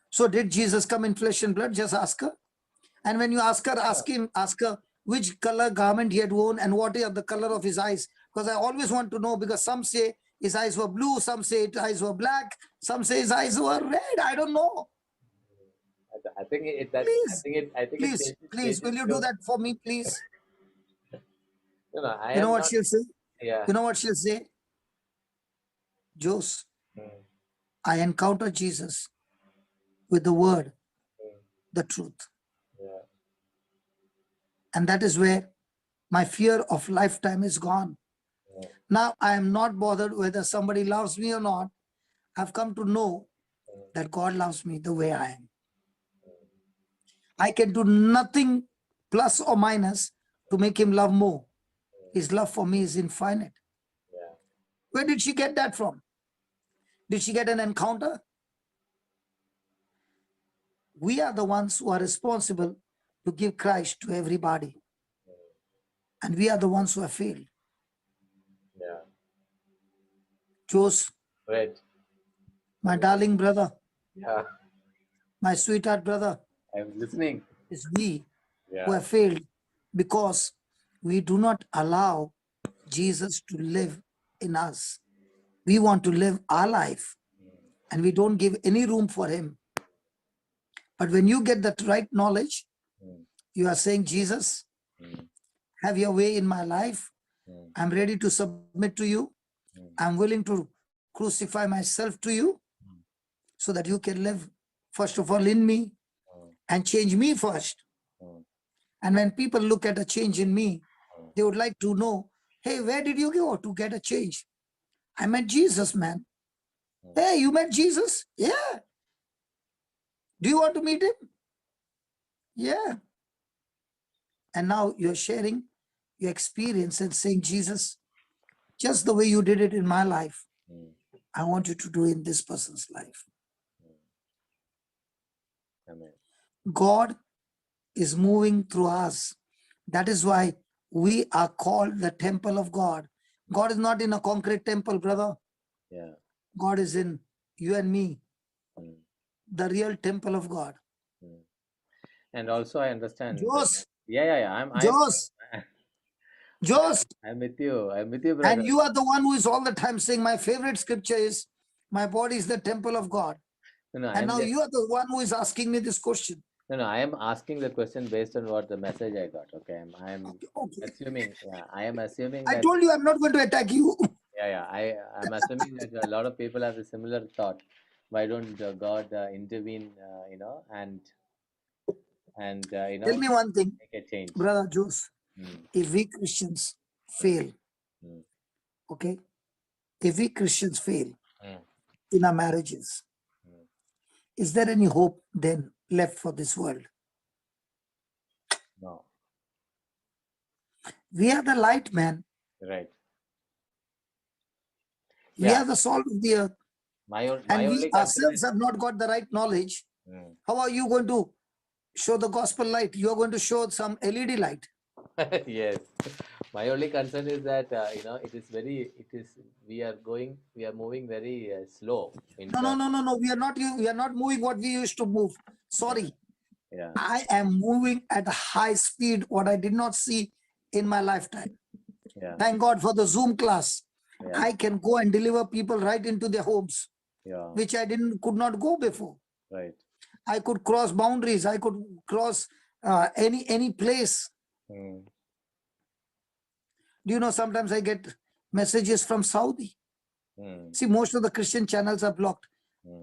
So did Jesus come in flesh and blood? Just ask her. And when you ask her, ask her which color garment he had worn and what is the color of his eyes. Because I always want to know, because some say his eyes were blue, some say his eyes were black, some say his eyes were red. I don't know. I think it. That, Please, I think please, it please, will you do that for me, please? No, I You know am what not. she'll say? Yeah. You know what she'll say? Jose, I encountered Jesus with the word, the truth. Yeah. And that is where my fear of lifetime is gone. Yeah. Now I am not bothered whether somebody loves me or not. I've come to know that God loves me the way I am. I can do nothing plus or minus to make him love more. His love for me is infinite. Yeah. Where did she get that from? Did she get an encounter? We are the ones who are responsible to give Christ to everybody. And we are the ones who have failed. Yeah. Jose, Right. my darling brother, Yeah. my sweetheart brother, I'm listening. is we who Yeah. have failed because we do not allow Jesus to live in us. We want to live our life and we don't give any room for him. But when you get that right knowledge, you are saying, Jesus, have your way in my life. I'm ready to submit to you. I'm willing to crucify myself to you so that you can live, first of all, in me and change me first. And when people look at a change in me, they would like to know, hey, where did you go to get a change? I met Jesus, man. Hey, you met Jesus? Yeah. Do you want to meet him? Yeah. And now you're sharing your experience and saying, Jesus, just the way you did it in my life, I want you to do in this person's life. Amen. God is moving through us. That is why we are called the temple of God. God is not in a concrete temple, brother. Yeah. God is in you and me, the real temple of God. And also, I understand. Jose, Yeah. Jose, I'm with you. I'm with you, and brother. you are the one who is all the time saying, my favorite scripture is, my body is the temple of God. No, And now you are the one who is asking me this question. No, I am asking the question based on what the message I got. Okay, I'm Okay. assuming. Yeah, I am assuming I that. told you I'm not going to attack you. Yeah. I'm assuming that a lot of people have a similar thought. Why don't God intervene? And Tell me one thing, make a change. brother Jose. If we Christians fail, okay, if we Christians fail in our marriages, is there any hope then left for this world? No. We are the light, man. Right. We are the salt of the earth. My And we only concern ourselves is, have not got the right knowledge. How are you going to show the gospel light? You are going to show some LED light. yes. My only concern is that we are moving very slow. No. We are not moving what we used to move. Sorry. Yeah. I am moving at a high speed, what I did not see in my lifetime. Yeah. Thank God for the Zoom class. Yeah. I can go and deliver people right into their homes, which I could not go before. Right. I could cross boundaries. I could cross any place. Do you know, sometimes I get messages from Saudi. See, most of the Christian channels are blocked.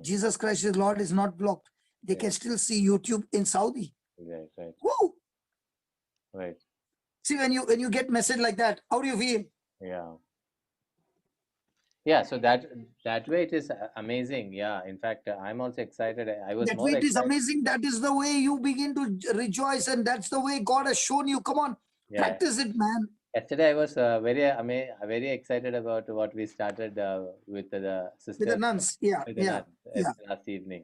Jesus Christ is Lord is not blocked. They can still see YouTube in Saudi. Right, right, Whoa! right. See, when you get message like that, how do you feel? Yeah. Yeah, so that way it is amazing. Yeah, in fact, I'm also excited. I was That more way it is excited. amazing. That is the way you begin to rejoice, and that's the way God has shown you. Come on, Yeah. practice it, man. Yesterday, I was very excited about what we started with the With the sisters, nuns, yeah, with the yeah, nuns yeah. last evening.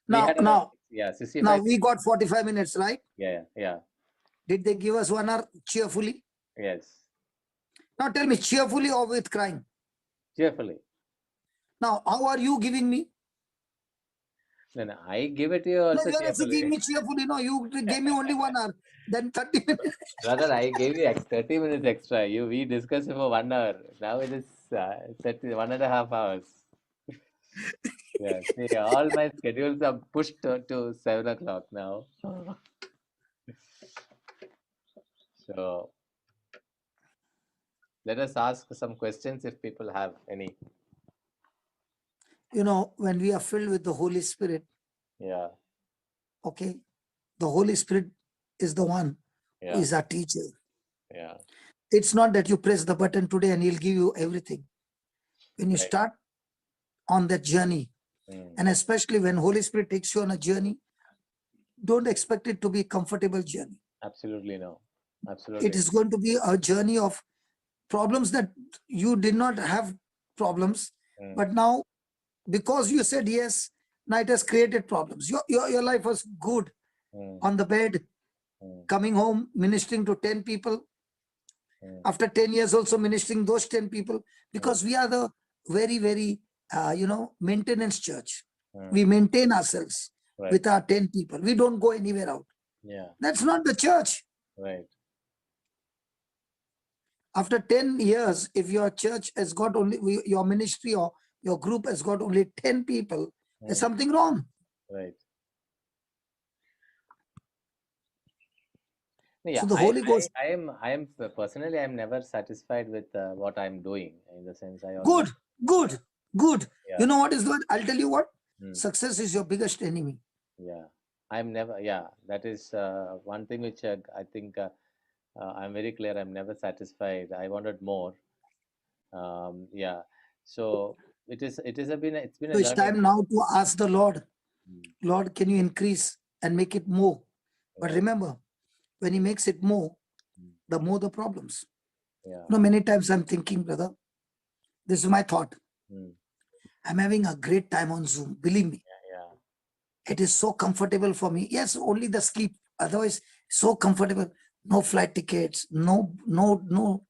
We Now, had a now, 65. now we got 45 minutes, right? Yeah, yeah, Did they give us 1 hour cheerfully? yes, Now tell me, cheerfully or with crying? cheerfully. Now, how are you giving me? Then I give it to you No, also you also gave cheerfully. me cheerfully. No, you gave me only 1 hour. Then 30 minutes. Brother, I gave you 30 minutes extra. We discussed it for 1 hour. Now it is 1.5 hours. Yeah, see, all my schedules are pushed to 7 o'clock now. So let us ask some questions if people have any. You know, when we are filled with the Holy Spirit, Yeah, okay, the Holy Spirit is the one who yeah, is our teacher. yeah. It's not that you press the button today and he'll give you everything. When you Right. start on that journey, Mm. and especially when Holy Spirit takes you on a journey, don't expect it to be a comfortable journey. Absolutely no. Absolutely. It is going to be a journey of problems that you did not have problems, Mm. but now because you said yes, now it has created problems. Your life was good Mm. on the bed, Mm. coming home, ministering to 10 people. Mm. After 10 years also ministering those 10 people, because we are the very, very, maintenance church. Mm. We maintain ourselves Right. with our 10 people. We don't go anywhere out. Yeah, That's not the church. right. After 10 years, if your church has got only, your ministry or your group has got only 10 people, there's Mm. something wrong. Right. Yeah, So the Holy Ghost, I am personally, I'm never satisfied with what I'm doing. In the sense, I always, good, good, good. yeah, You know what is good? I'll tell you what. Mm. Success is your biggest enemy. yeah. I'm never, yeah. That is one thing which I think I'm very clear. I'm never satisfied. I wanted more. Yeah. So it's been a So it's learning. time now to ask the Lord, Mm. Lord, can you increase and make it more? But Right. remember, when he makes it more, Mm. the more the problems. Yeah. Many times I'm thinking, brother, this is my thought. Mm. I'm having a great time on Zoom. Believe me, Yeah. it is so comfortable for me. Yes, only the sleep. Otherwise, so comfortable. No flight tickets, no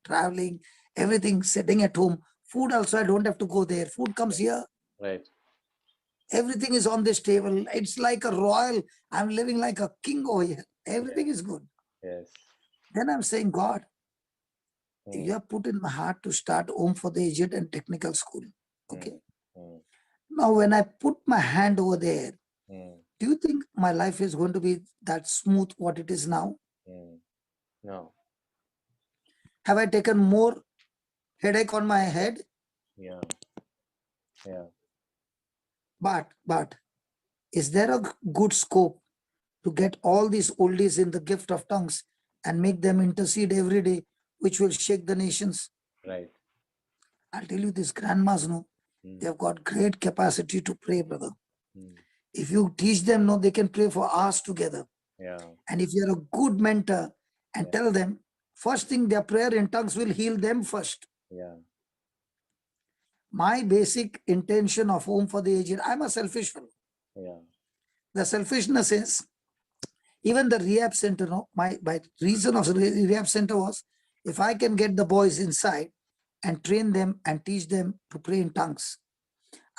traveling, everything sitting at home. Food also, I don't have to go there. Food comes here. Right. Everything is on this table. It's like a royal. I'm living like a king over here. Everything is good. Yes. Then I'm saying, God, Mm. you have put in my heart to start Home for the Aged and Technical School. Okay. Mm. Now, when I put my hand over there, Mm. do you think my life is going to be that smooth what it is now? Mm. No. Have I taken more headache on my head? Yeah. Yeah. But is there a good scope to get all these oldies in the gift of tongues and make them intercede every day, which will shake the nations? Right. I'll tell you this, grandmas know Mm. they have got great capacity to pray, brother. Mm. If you teach them, no, they can pray for hours together. Yeah. And if you're a good mentor and Yeah. tell them, first thing, their prayer in tongues will heal them first. Yeah. My basic intention of Home for the Aged, I'm a selfish fellow. Yeah. The selfishness is, even the rehab center, no, my reason of the rehab center was, if I can get the boys inside and train them and teach them to pray in tongues,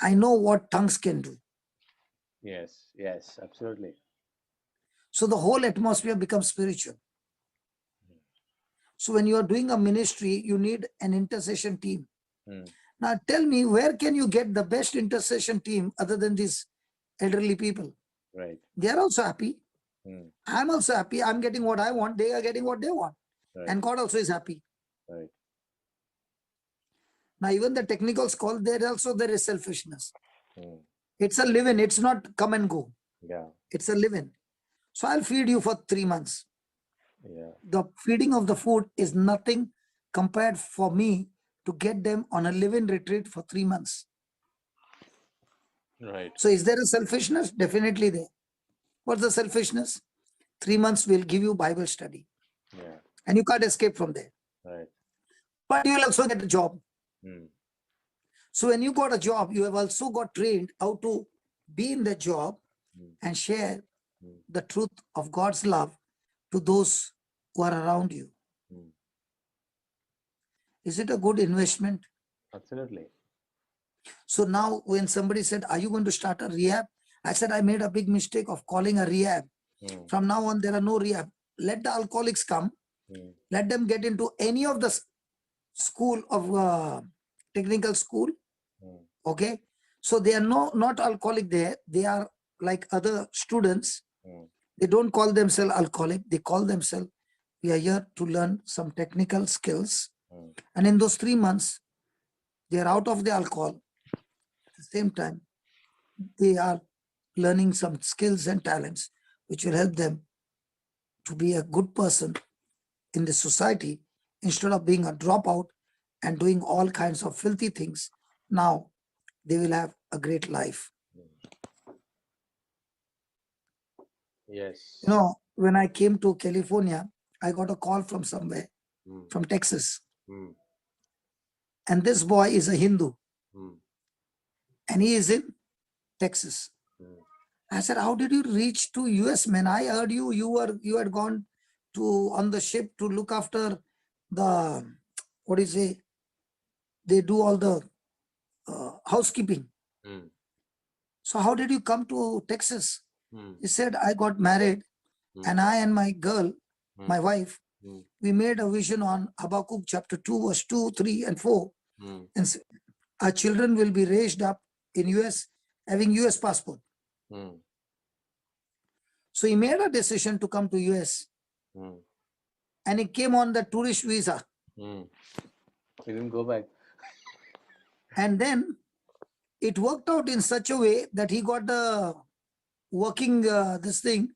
I know what tongues can do. Yes. Yes. Absolutely. So the whole atmosphere becomes spiritual. So when you are doing a ministry, you need an intercession team. Mm. Now tell me, where can you get the best intercession team other than these elderly people? Right. They are also happy. Mm. I'm also happy. I'm getting what I want. They are getting what they want. Right. And God also is happy. Right. Now, even the technical school, there is selfishness. Mm. It's a live-in. It's not come and go. Yeah. It's a live-in. So I'll feed you for 3 months. Yeah. The feeding of the food is nothing compared for me to get them on a live-in retreat for 3 months. Right. So is there a selfishness? Definitely there. What's the selfishness? 3 months will give you Bible study. Yeah. And you can't escape from there. Right. But you will also get a job. Mm. So when you got a job, you have also got trained how to be in the job Mm. and share Mm. the truth of God's love to those who are around you. Mm. Is it a good investment? Absolutely. So now when somebody said, are you going to start a rehab? I said, I made a big mistake of calling a rehab. Mm. From now on, there are no rehab. Let the alcoholics come. Mm. Let them get into any of the school of technical school. Mm. Okay. So they are not alcoholic there. They are like other students. Mm. They don't call themselves alcoholic. They call themselves, we are here to learn some technical skills. Mm. And in those 3 months, they are out of the alcohol. At the same time, they are learning some skills and talents which will help them to be a good person in the society instead of being a dropout and doing all kinds of filthy things. Now they will have a great life. Yes. You know, when I came to California, I got a call from somewhere, Mm. from Texas. Mm. And this boy is a Hindu Mm. and he is in Texas. Mm. I said, how did you reach to US, man? I heard you had gone to on the ship to look after the, what do you say? They do all the housekeeping. Mm. So how did you come to Texas? Mm. He said, I got married and I and my girl, my wife, Mm. we made a vision on Habakkuk chapter 2, verse 2, 3, and 4. Mm. And our children will be raised up in US, having US passport. Mm. So he made a decision to come to US Mm. and he came on the tourist visa. Mm. He didn't go back. And then it worked out in such a way that he got the working this thing.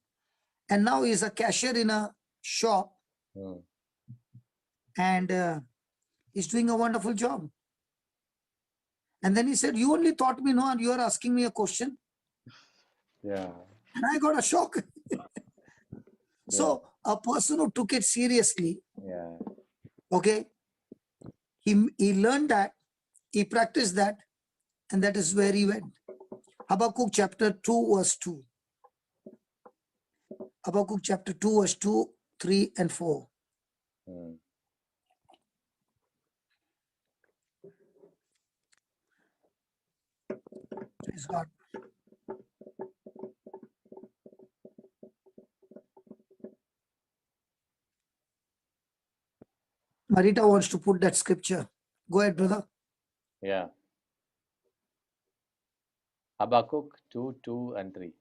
And now he's a cashier in a shop Mm. and he's doing a wonderful job. And then he said, you only taught me, no, and you are asking me a question. Yeah. And I got a shock. So a person who took it seriously, Yeah. okay, he learned that, he practiced that, and that is where he went. Habakkuk chapter 2, verse 2. Habakkuk chapter 2, verse 2, 3, and 4. Mm. Praise God. Marita wants to put that scripture. Go ahead, brother. Yeah. Habakkuk 2, 2 and 3.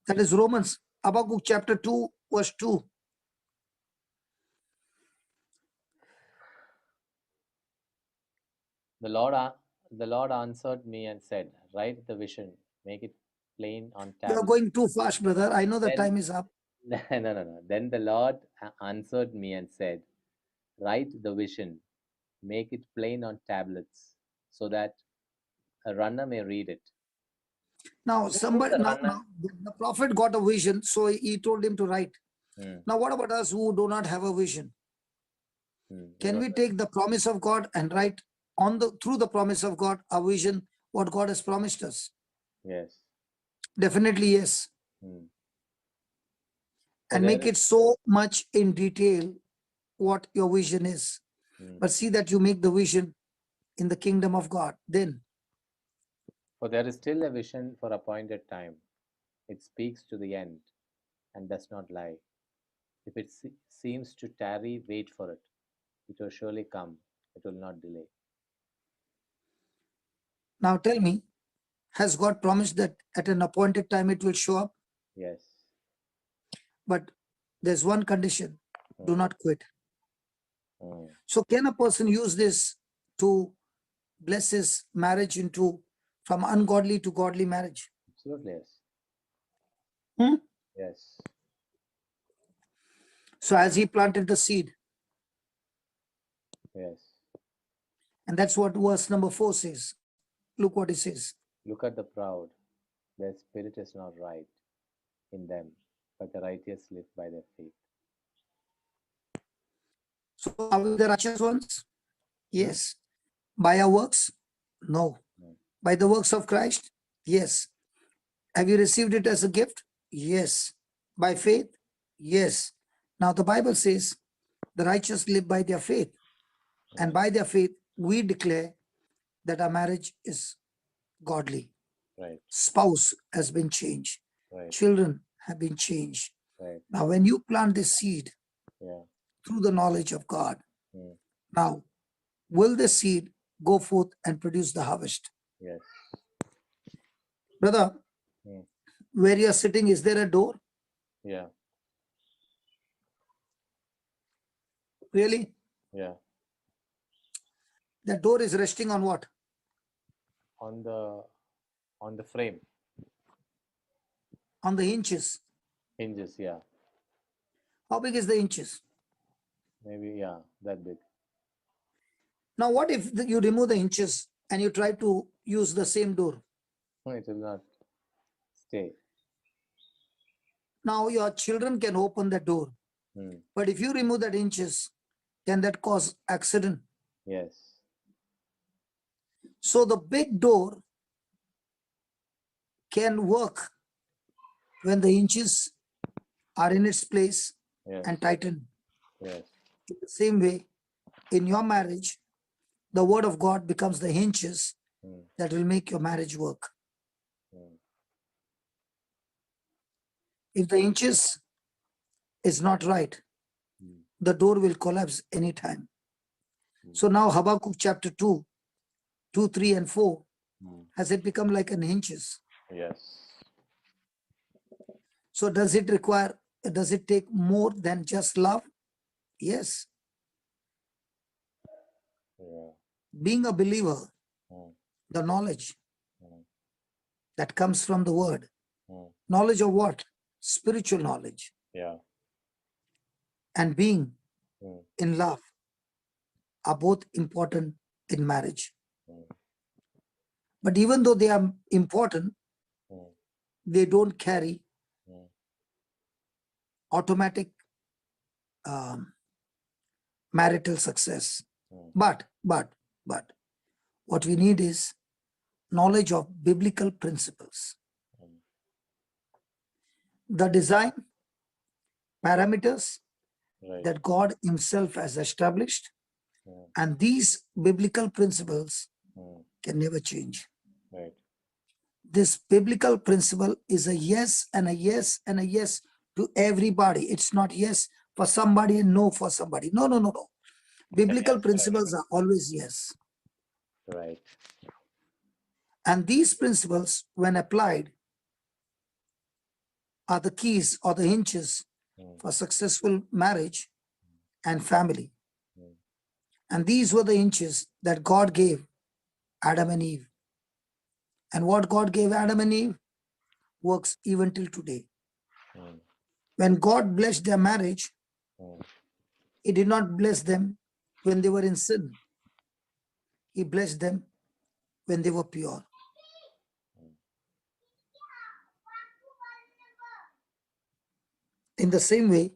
That is Romans. Habakkuk chapter 2, verse 2. The Lord answered me and said, write the vision, make it plain on You are tablets. going too fast, brother. I know the Then time is up. no. Then the Lord answered me and said, write the vision, make it plain on tablets, so that a runner may read it. Now, Who is somebody the runner? now the prophet got a vision, so he told him to write. Hmm. Now, what about us who do not have a vision? We Can don't we take the promise of God and write on the through the promise of God a vision what God has promised us? Yes. Definitely yes. Hmm. So And there make is it so much in detail what your vision is. hmm. But see that you make the vision in the kingdom of God. Then For there is still a vision for appointed time. It speaks to the end and does not lie. If it seems to tarry, wait for it. It will surely come. It will not delay. now tell me, has God promised that at an appointed time it will show up? Yes. But there's one condition: do Hmm. not quit. Mm. So can a person use this to bless his marriage into from ungodly to godly marriage? Absolutely, yes. Hmm? Yes. So as he planted the seed, Yes. and that's what verse number 4 says. Look what it says. Look at the proud. Their spirit is not right in them, but the righteous live by their faith. So are we the righteous ones? Hmm? Yes. By our works? No. No. By the works of Christ? Yes. Have you received it as a gift? Yes. By faith? Yes. Now the Bible says the righteous live by their faith. And by their faith, we declare that our marriage is godly. Right. Spouse has been changed. Right. Children have been changed. Right. Now, when you plant this seed Yeah. through the knowledge of God, Mm. now, will the seed go forth and produce the harvest? Yes. Brother, Mm. where you are sitting, is there a door? Yeah. Really? Yeah. The door is resting on what? On the frame. On the hinges. Hinges, yeah. How big is the hinges? Maybe, yeah, that big. Now, what if you remove the hinges and you try to use the same door? No, it will not stay. Now, your children can open the door. Mm. But if you remove that hinges, can that cause accident? Yes. So the big door can work when the hinges are in its place Yes. and tightened. Yes. In the same way, in your marriage, the word of God becomes the hinges Mm. that will make your marriage work. Mm. If the hinges is not right, Mm. the door will collapse anytime. Mm. So now Habakkuk chapter 2, 2, 3, and 4, Mm. has it become like an hinges? Yes. So does it take more than just love? Yes. Yeah. Being a believer, Mm. the knowledge Mm. that comes from the word, Mm. knowledge of what? Spiritual knowledge, Yeah. and being Mm. in love are both important in marriage. Mm. But even though they are important, Mm. they don't carry Mm. automatic marital success. Mm. But what we need is knowledge of biblical principles, Mm. the design parameters Right. that God Himself has established, Mm. and these biblical principles Mm. can never change. Right. This biblical principle is a yes and a yes and a yes to everybody. It's not yes for somebody and no for somebody. No, no, no, no. Biblical Yes, principles are always yes. right. And these principles, when applied, are the keys or the hinges Mm. for successful marriage and family. Mm. And these were the hinges that God gave Adam and Eve. And what God gave Adam and Eve works even till today. Mm. When God blessed their marriage, Mm. He did not bless them when they were in sin. He blessed them when they were pure. In the same way,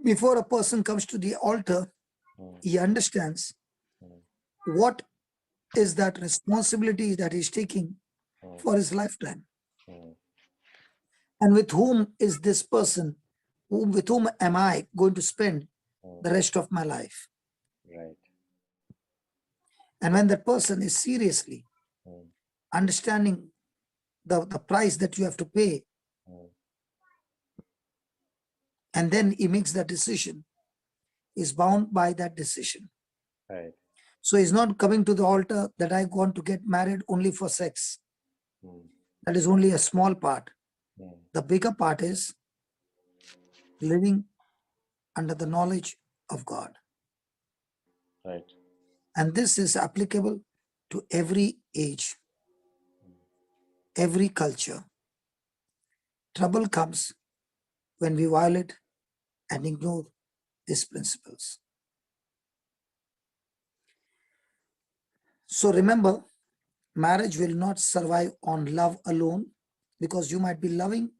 before a person comes to the altar, Mm. he understands Mm. what is that responsibility that he's taking Mm. for his lifetime. Mm. And with whom is this person? With whom am I going to spend Mm. the rest of my life? Right. And when that person is seriously Mm. understanding the price that you have to pay, Mm. and then he makes that decision, is bound by that decision. Right. So he's not coming to the altar that I want to get married only for sex. Mm. That is only a small part. Mm. The bigger part is living under the knowledge of God. Right. And this is applicable to every age, every culture. Trouble comes when we violate and ignore these principles. So remember, marriage will not survive on love alone, because you might be loving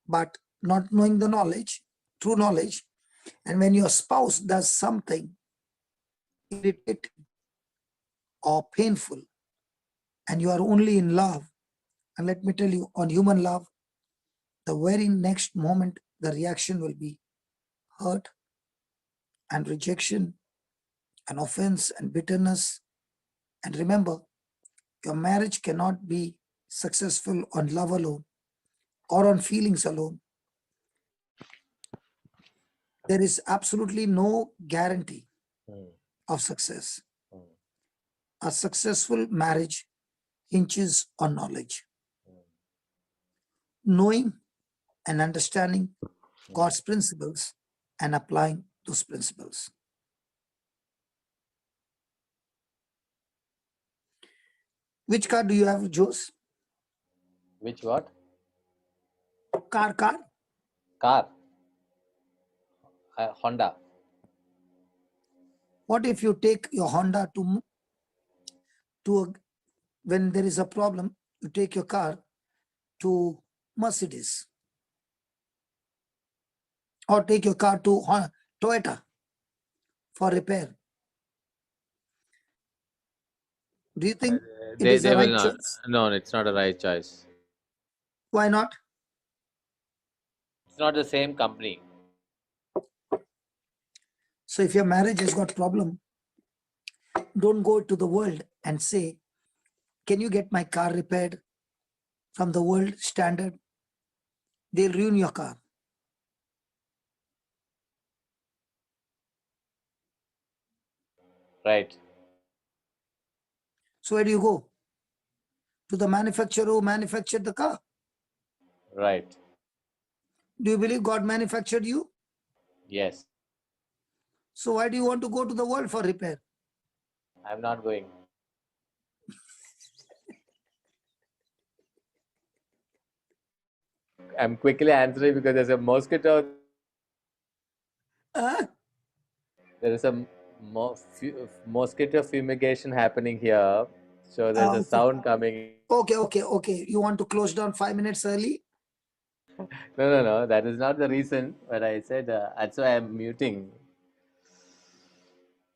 but not knowing the knowledge, true knowledge. And when your spouse does something irritating or painful, and you are only in love, and let me tell you, on human love, the very next moment, the reaction will be hurt and rejection and offense and bitterness. And remember, your marriage cannot be successful on love alone or on feelings alone. There is absolutely no guarantee of success. A successful marriage hinges on knowledge, knowing and understanding God's principles and applying those principles. Which car do you have, Jose? Which what? Car. Car. Honda. What if you take your Honda when there is a problem, you take your car to Mercedes, or take your car to Toyota for repair? Do you think it is the They will right not. choice? No, it's not a right choice. Why not? It's not the same company. So if your marriage has got problem, don't go to the world and say, can you get my car repaired from the world standard? They'll ruin your car. Right. So where do you go? To the manufacturer who manufactured the car. Right. Do you believe God manufactured you? Yes. So why do you want to go to the world for repair? I'm not going. I'm quickly answering because there's a mosquito. Huh? There is a mosquito fumigation happening here. So there's a Okay. sound coming. Okay. You want to close down 5 minutes early? No. That is not the reason. But I said that's why I'm muting.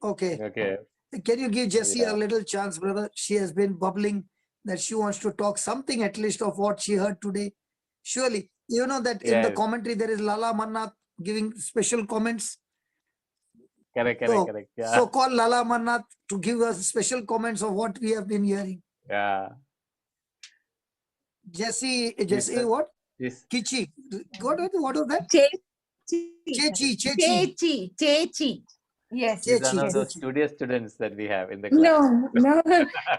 Okay. Okay. Can you give Jessie Yeah. a little chance, brother? She has been bubbling that she wants to talk something at least of what she heard today. Surely, you know that in the Yes. commentary there is Lala Mannath giving special comments. Correct. So Yeah. call Lala Mannath to give us special comments of what we have been hearing. Yeah. Jessie, Yes. what? Yes. Kichi. What was that? Chechi. Yes, He's one of yes. those studious students that we have in the class. No,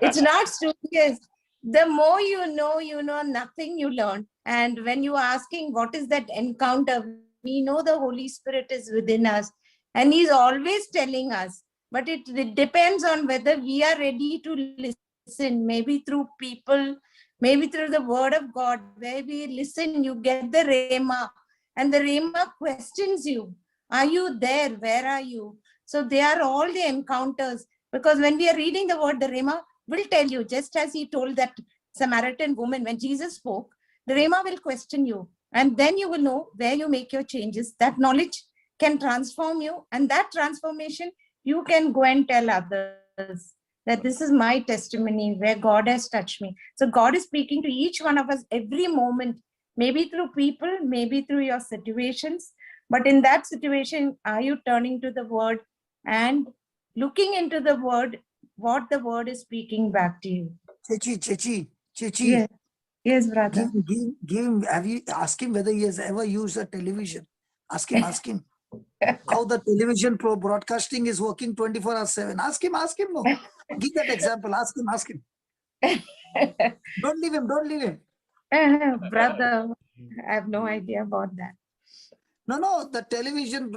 it's not studious. The more you know nothing, you learn. And when you are asking what is that encounter, we know the Holy Spirit is within us, and He's always telling us. But it depends on whether we are ready to listen, maybe through people, maybe through the Word of God, where we listen, you get the Rhema, and the Rhema questions you. Are you there? Where are you? So they are all the encounters, because when we are reading the word, the Rhema will tell you, just as he told that Samaritan woman when Jesus spoke, the Rhema will question you. And then you will know where you make your changes. That knowledge can transform you. And that transformation, you can go and tell others that this is my testimony where God has touched me. So God is speaking to each one of us every moment, maybe through people, maybe through your situations. But in that situation, are you turning to the word and looking into the word, what the word is speaking back to you? Chechi. Yes, brother. Give him, have you ask him whether he has ever used a television? Ask him. How the television broadcasting is working 24/7. Ask him. No. Give that example. Ask him. Don't leave him. Brother, I have no idea about that. No, the television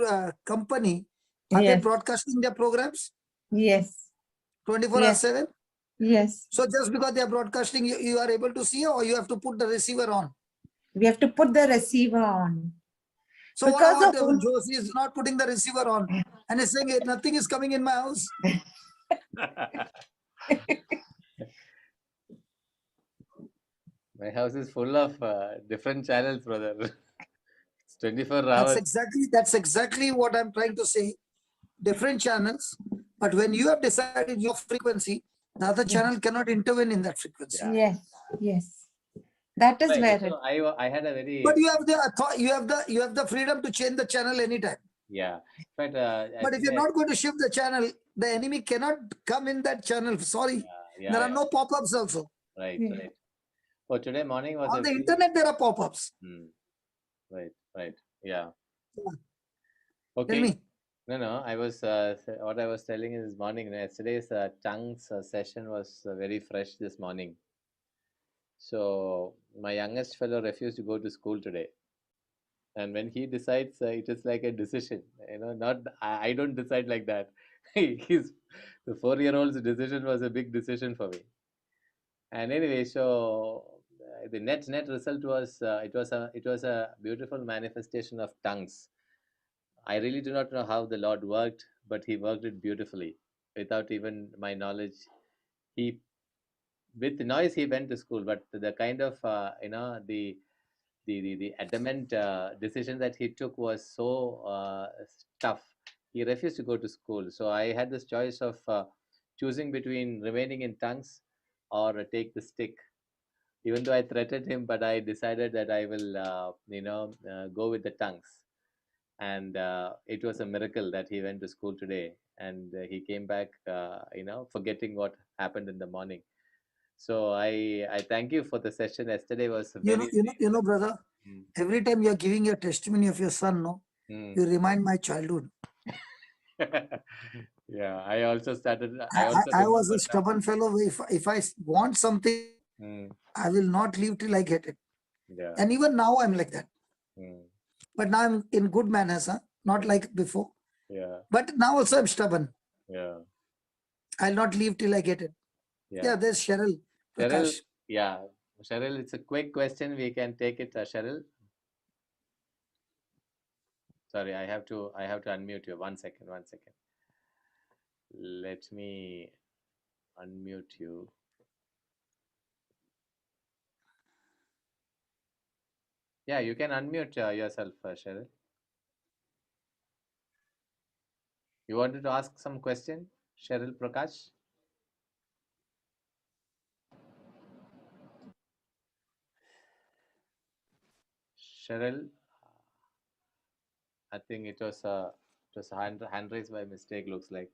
company, are they Yes. broadcasting their programs? Yes. 24 Yes. hours 7? Yes. So just because they are broadcasting, you are able to see, or you have to put the receiver on. We have to put the receiver on. So Because what of Josie is not putting the receiver on and is saying nothing is coming in my house? My house is full of different channels, brother. It's 24 hours. That's exactly what I'm trying to say. Different channels, but when you have decided your frequency, the other channel cannot intervene in that frequency. Yeah. Yes. Yes. That is Right. where So I had a very But you have the freedom to change the channel anytime. yeah. But But if you're not going to shift the channel, the enemy cannot come in that channel. Sorry, yeah, there are no pop-ups also. right, Yeah. right. Oh, today morning was On a the very internet, there are pop-ups. right, right. Yeah. Tell Okay. me. No. I was what I was telling is morning. Yesterday's tongues session was very fresh this morning. So my youngest fellow refused to go to school today. And when he decides, it is like a decision. Not I don't decide like that. His the 4-year-old's decision was a big decision for me. And anyway, so the net result was it was a beautiful manifestation of tongues. I really do not know how the Lord worked, but He worked it beautifully, without even my knowledge. He with noise he went to school, but the kind of the adamant decision that he took was so tough. He refused to go to school. So I had this choice of choosing between remaining in tongues or take the stick. Even though I threatened him, but I decided that I will, go with the tongues. And it was a miracle that he went to school today, and he came back, forgetting what happened in the morning. So I thank you for the session. Yesterday was very, Brother. Mm. Every time you are giving your testimony of your son, no, you remind my childhood. Yeah, I also started. I I, also I was remember a that. stubborn fellow. If I want something, I will not leave till I get it. Yeah. And even now I'm like that. Mm. But now I'm in good manners, not like before. Yeah. But now also I'm stubborn. Yeah. I'll not leave till I get it. Yeah, there's Cheryl. Cheryl, Prakash. yeah. Cheryl, it's a quick question. We can take it, Cheryl. Sorry, I have to unmute you. 1 second. Let me unmute you. Yeah, you can unmute yourself, Cheryl. You wanted to ask some question, Cheryl Prakash? Cheryl, I think it was a hand raised by mistake. Looks like.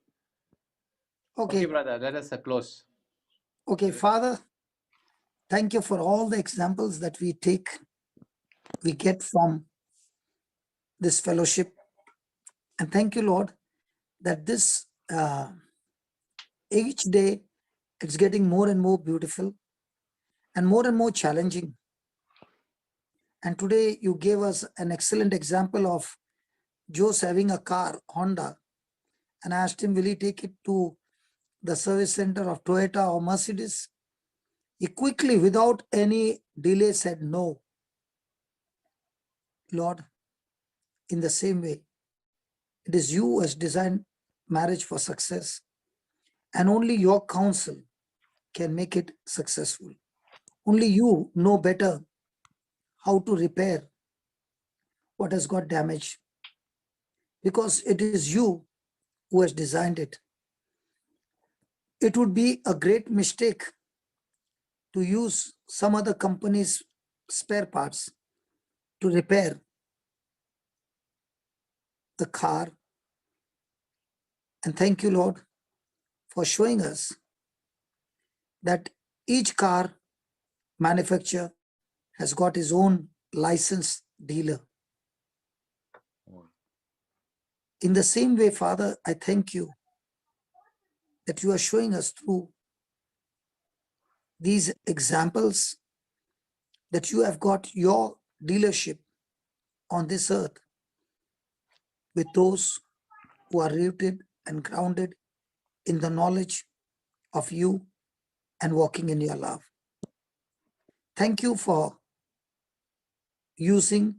Okay, Okay. brother. Let us close. Okay, Father, thank you for all the examples that we get from this fellowship. And thank you, Lord, that this each day it's getting more and more beautiful and more challenging. And today you gave us an excellent example of Joe's having a car, Honda, and I asked him, will he take it to the service center of Toyota or Mercedes? He quickly, without any delay, said no. Lord, in the same way, it is you who has designed marriage for success, and only your counsel can make it successful. Only you know better how to repair what has got damaged, because it is you who has designed it. It would be a great mistake to use some other company's spare parts to repair the car. And thank you, Lord, for showing us that each car manufacturer has got his own licensed dealer. In the same way, Father, I thank you that you are showing us through these examples that you have got your dealership on this earth with those who are rooted and grounded in the knowledge of you and walking in your love. Thank you for using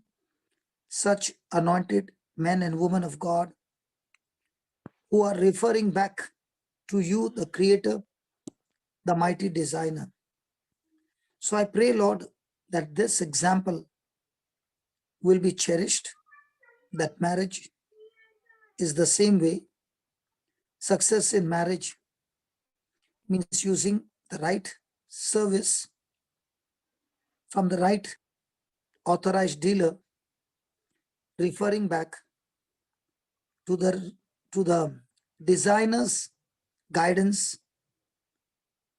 such anointed men and women of God who are referring back to you, the Creator, the mighty designer. So I pray, Lord, that this example will be cherished, that marriage is the same way. Success in marriage means using the right service from the right authorized dealer, referring back to the designer's guidance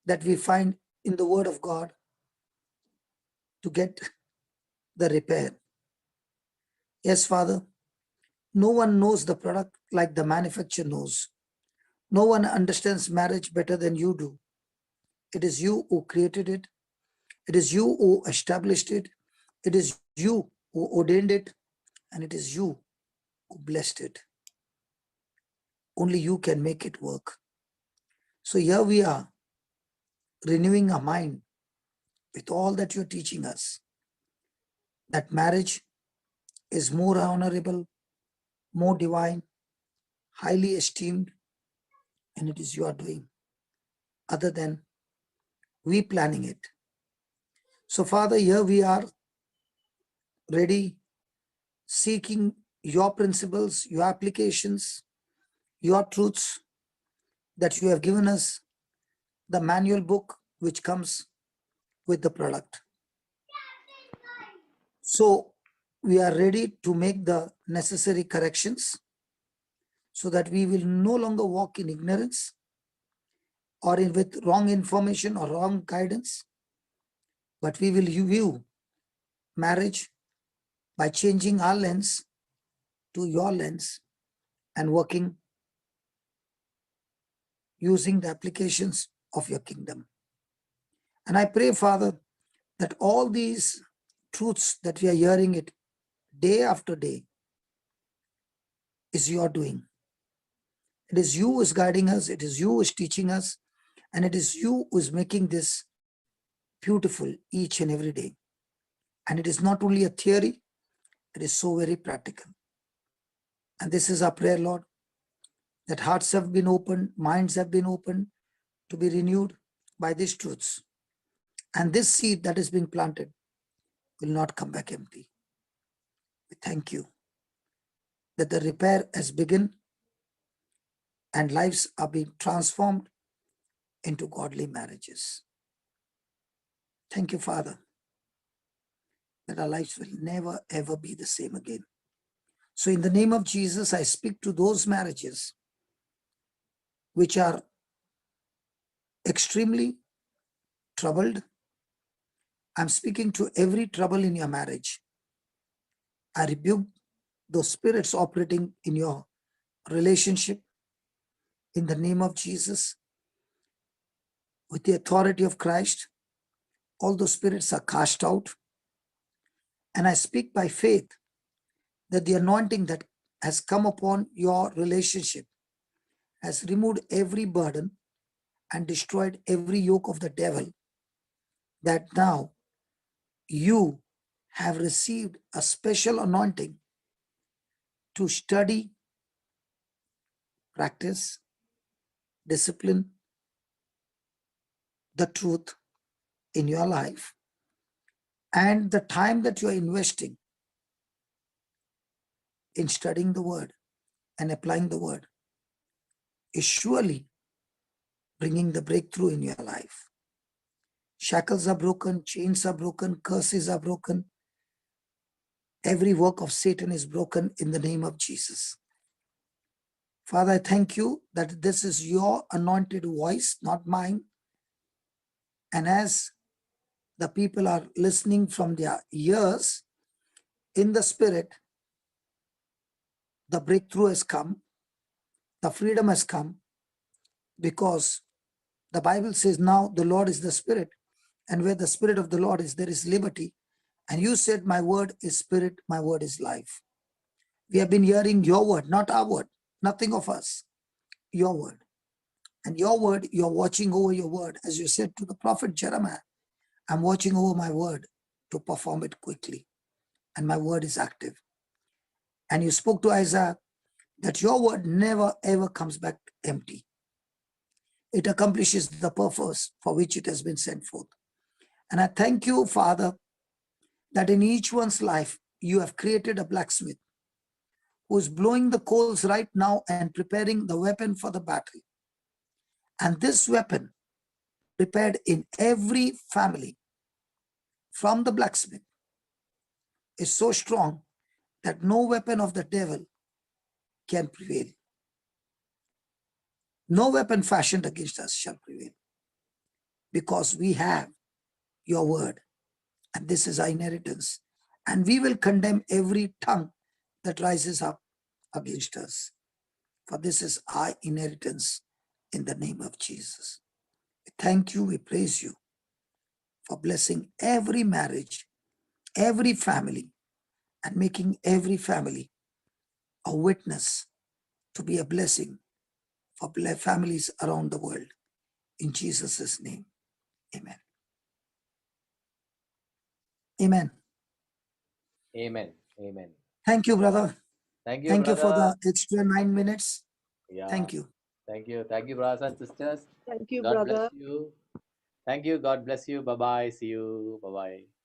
that we find in the Word of God to get the repair. Yes, Father, no one knows the product like the manufacturer knows. No one understands marriage better than you do. It is you who created it. It is you who established it. It is you who ordained it. And it is you who blessed it. Only you can make it work. So here we are, renewing our mind with all that you're teaching us, that marriage is more honorable, more divine, highly esteemed, and it is your doing, other than we planning it. So Father, here we are ready, seeking your principles, your applications, your truths that you have given us, the manual book which comes with the product. So we are ready to make the necessary corrections so that we will no longer walk in ignorance or with wrong information or wrong guidance, but we will view marriage by changing our lens to your lens and working using the applications of your kingdom. And I pray, Father, that all these truths that we are hearing it day after day is your doing. It is you who is guiding us. It is you who is teaching us. And it is you who is making this beautiful each and every day. And it is not only a theory, it is so very practical. And this is our prayer, Lord, that hearts have been opened, minds have been opened to be renewed by these truths. And this seed that is being planted will not come back empty. We thank you that the repair has begun and lives are being transformed into godly marriages. Thank you, Father, that our lives will never ever be the same again. So in the name of Jesus, I speak to those marriages which are extremely troubled. I'm speaking to every trouble in your marriage. I rebuke those spirits operating in your relationship in the name of Jesus. With the authority of Christ, all those spirits are cast out. And I speak by faith that the anointing that has come upon your relationship has removed every burden and destroyed every yoke of the devil, that now you have received a special anointing to study, practice, discipline the truth in your life. And the time that you are investing in studying the word and applying the word is surely bringing the breakthrough in your life. Shackles are broken, chains are broken, curses are broken. Every work of Satan is broken in the name of Jesus. Father, I thank you that this is your anointed voice, not mine. And as the people are listening from their ears in the spirit, the breakthrough has come, the freedom has come, because the Bible says now the Lord is the Spirit, and where the Spirit of the Lord is, there is liberty. And you said, my word is spirit, my word is life. We have been hearing your word, not our word, nothing of us, your word. And your word, you're watching over your word. As you said to the prophet Jeremiah, I'm watching over my word to perform it quickly. And my word is active. And you spoke to Isaiah that your word never ever comes back empty. It accomplishes the purpose for which it has been sent forth. And I thank you, Father, that in each one's life, you have created a blacksmith who is blowing the coals right now and preparing the weapon for the battle. And this weapon, prepared in every family from the blacksmith, is so strong that no weapon of the devil can prevail. No weapon fashioned against us shall prevail, because we have your word, and this is our inheritance. And we will condemn every tongue that rises up against us, for this is our inheritance in the name of Jesus. We thank you, we praise you for blessing every marriage, every family, and making every family a witness to be a blessing for families around the world. In Jesus' name, amen. Amen. Amen. Amen. Thank you, brother. Thank you, Thank you for brother. the extra 9 minutes. Yeah. Thank you. Thank you. Thank you, brothers and sisters. Thank you, God brother. bless you. Thank you. God bless you. Bye bye. See you. Bye bye.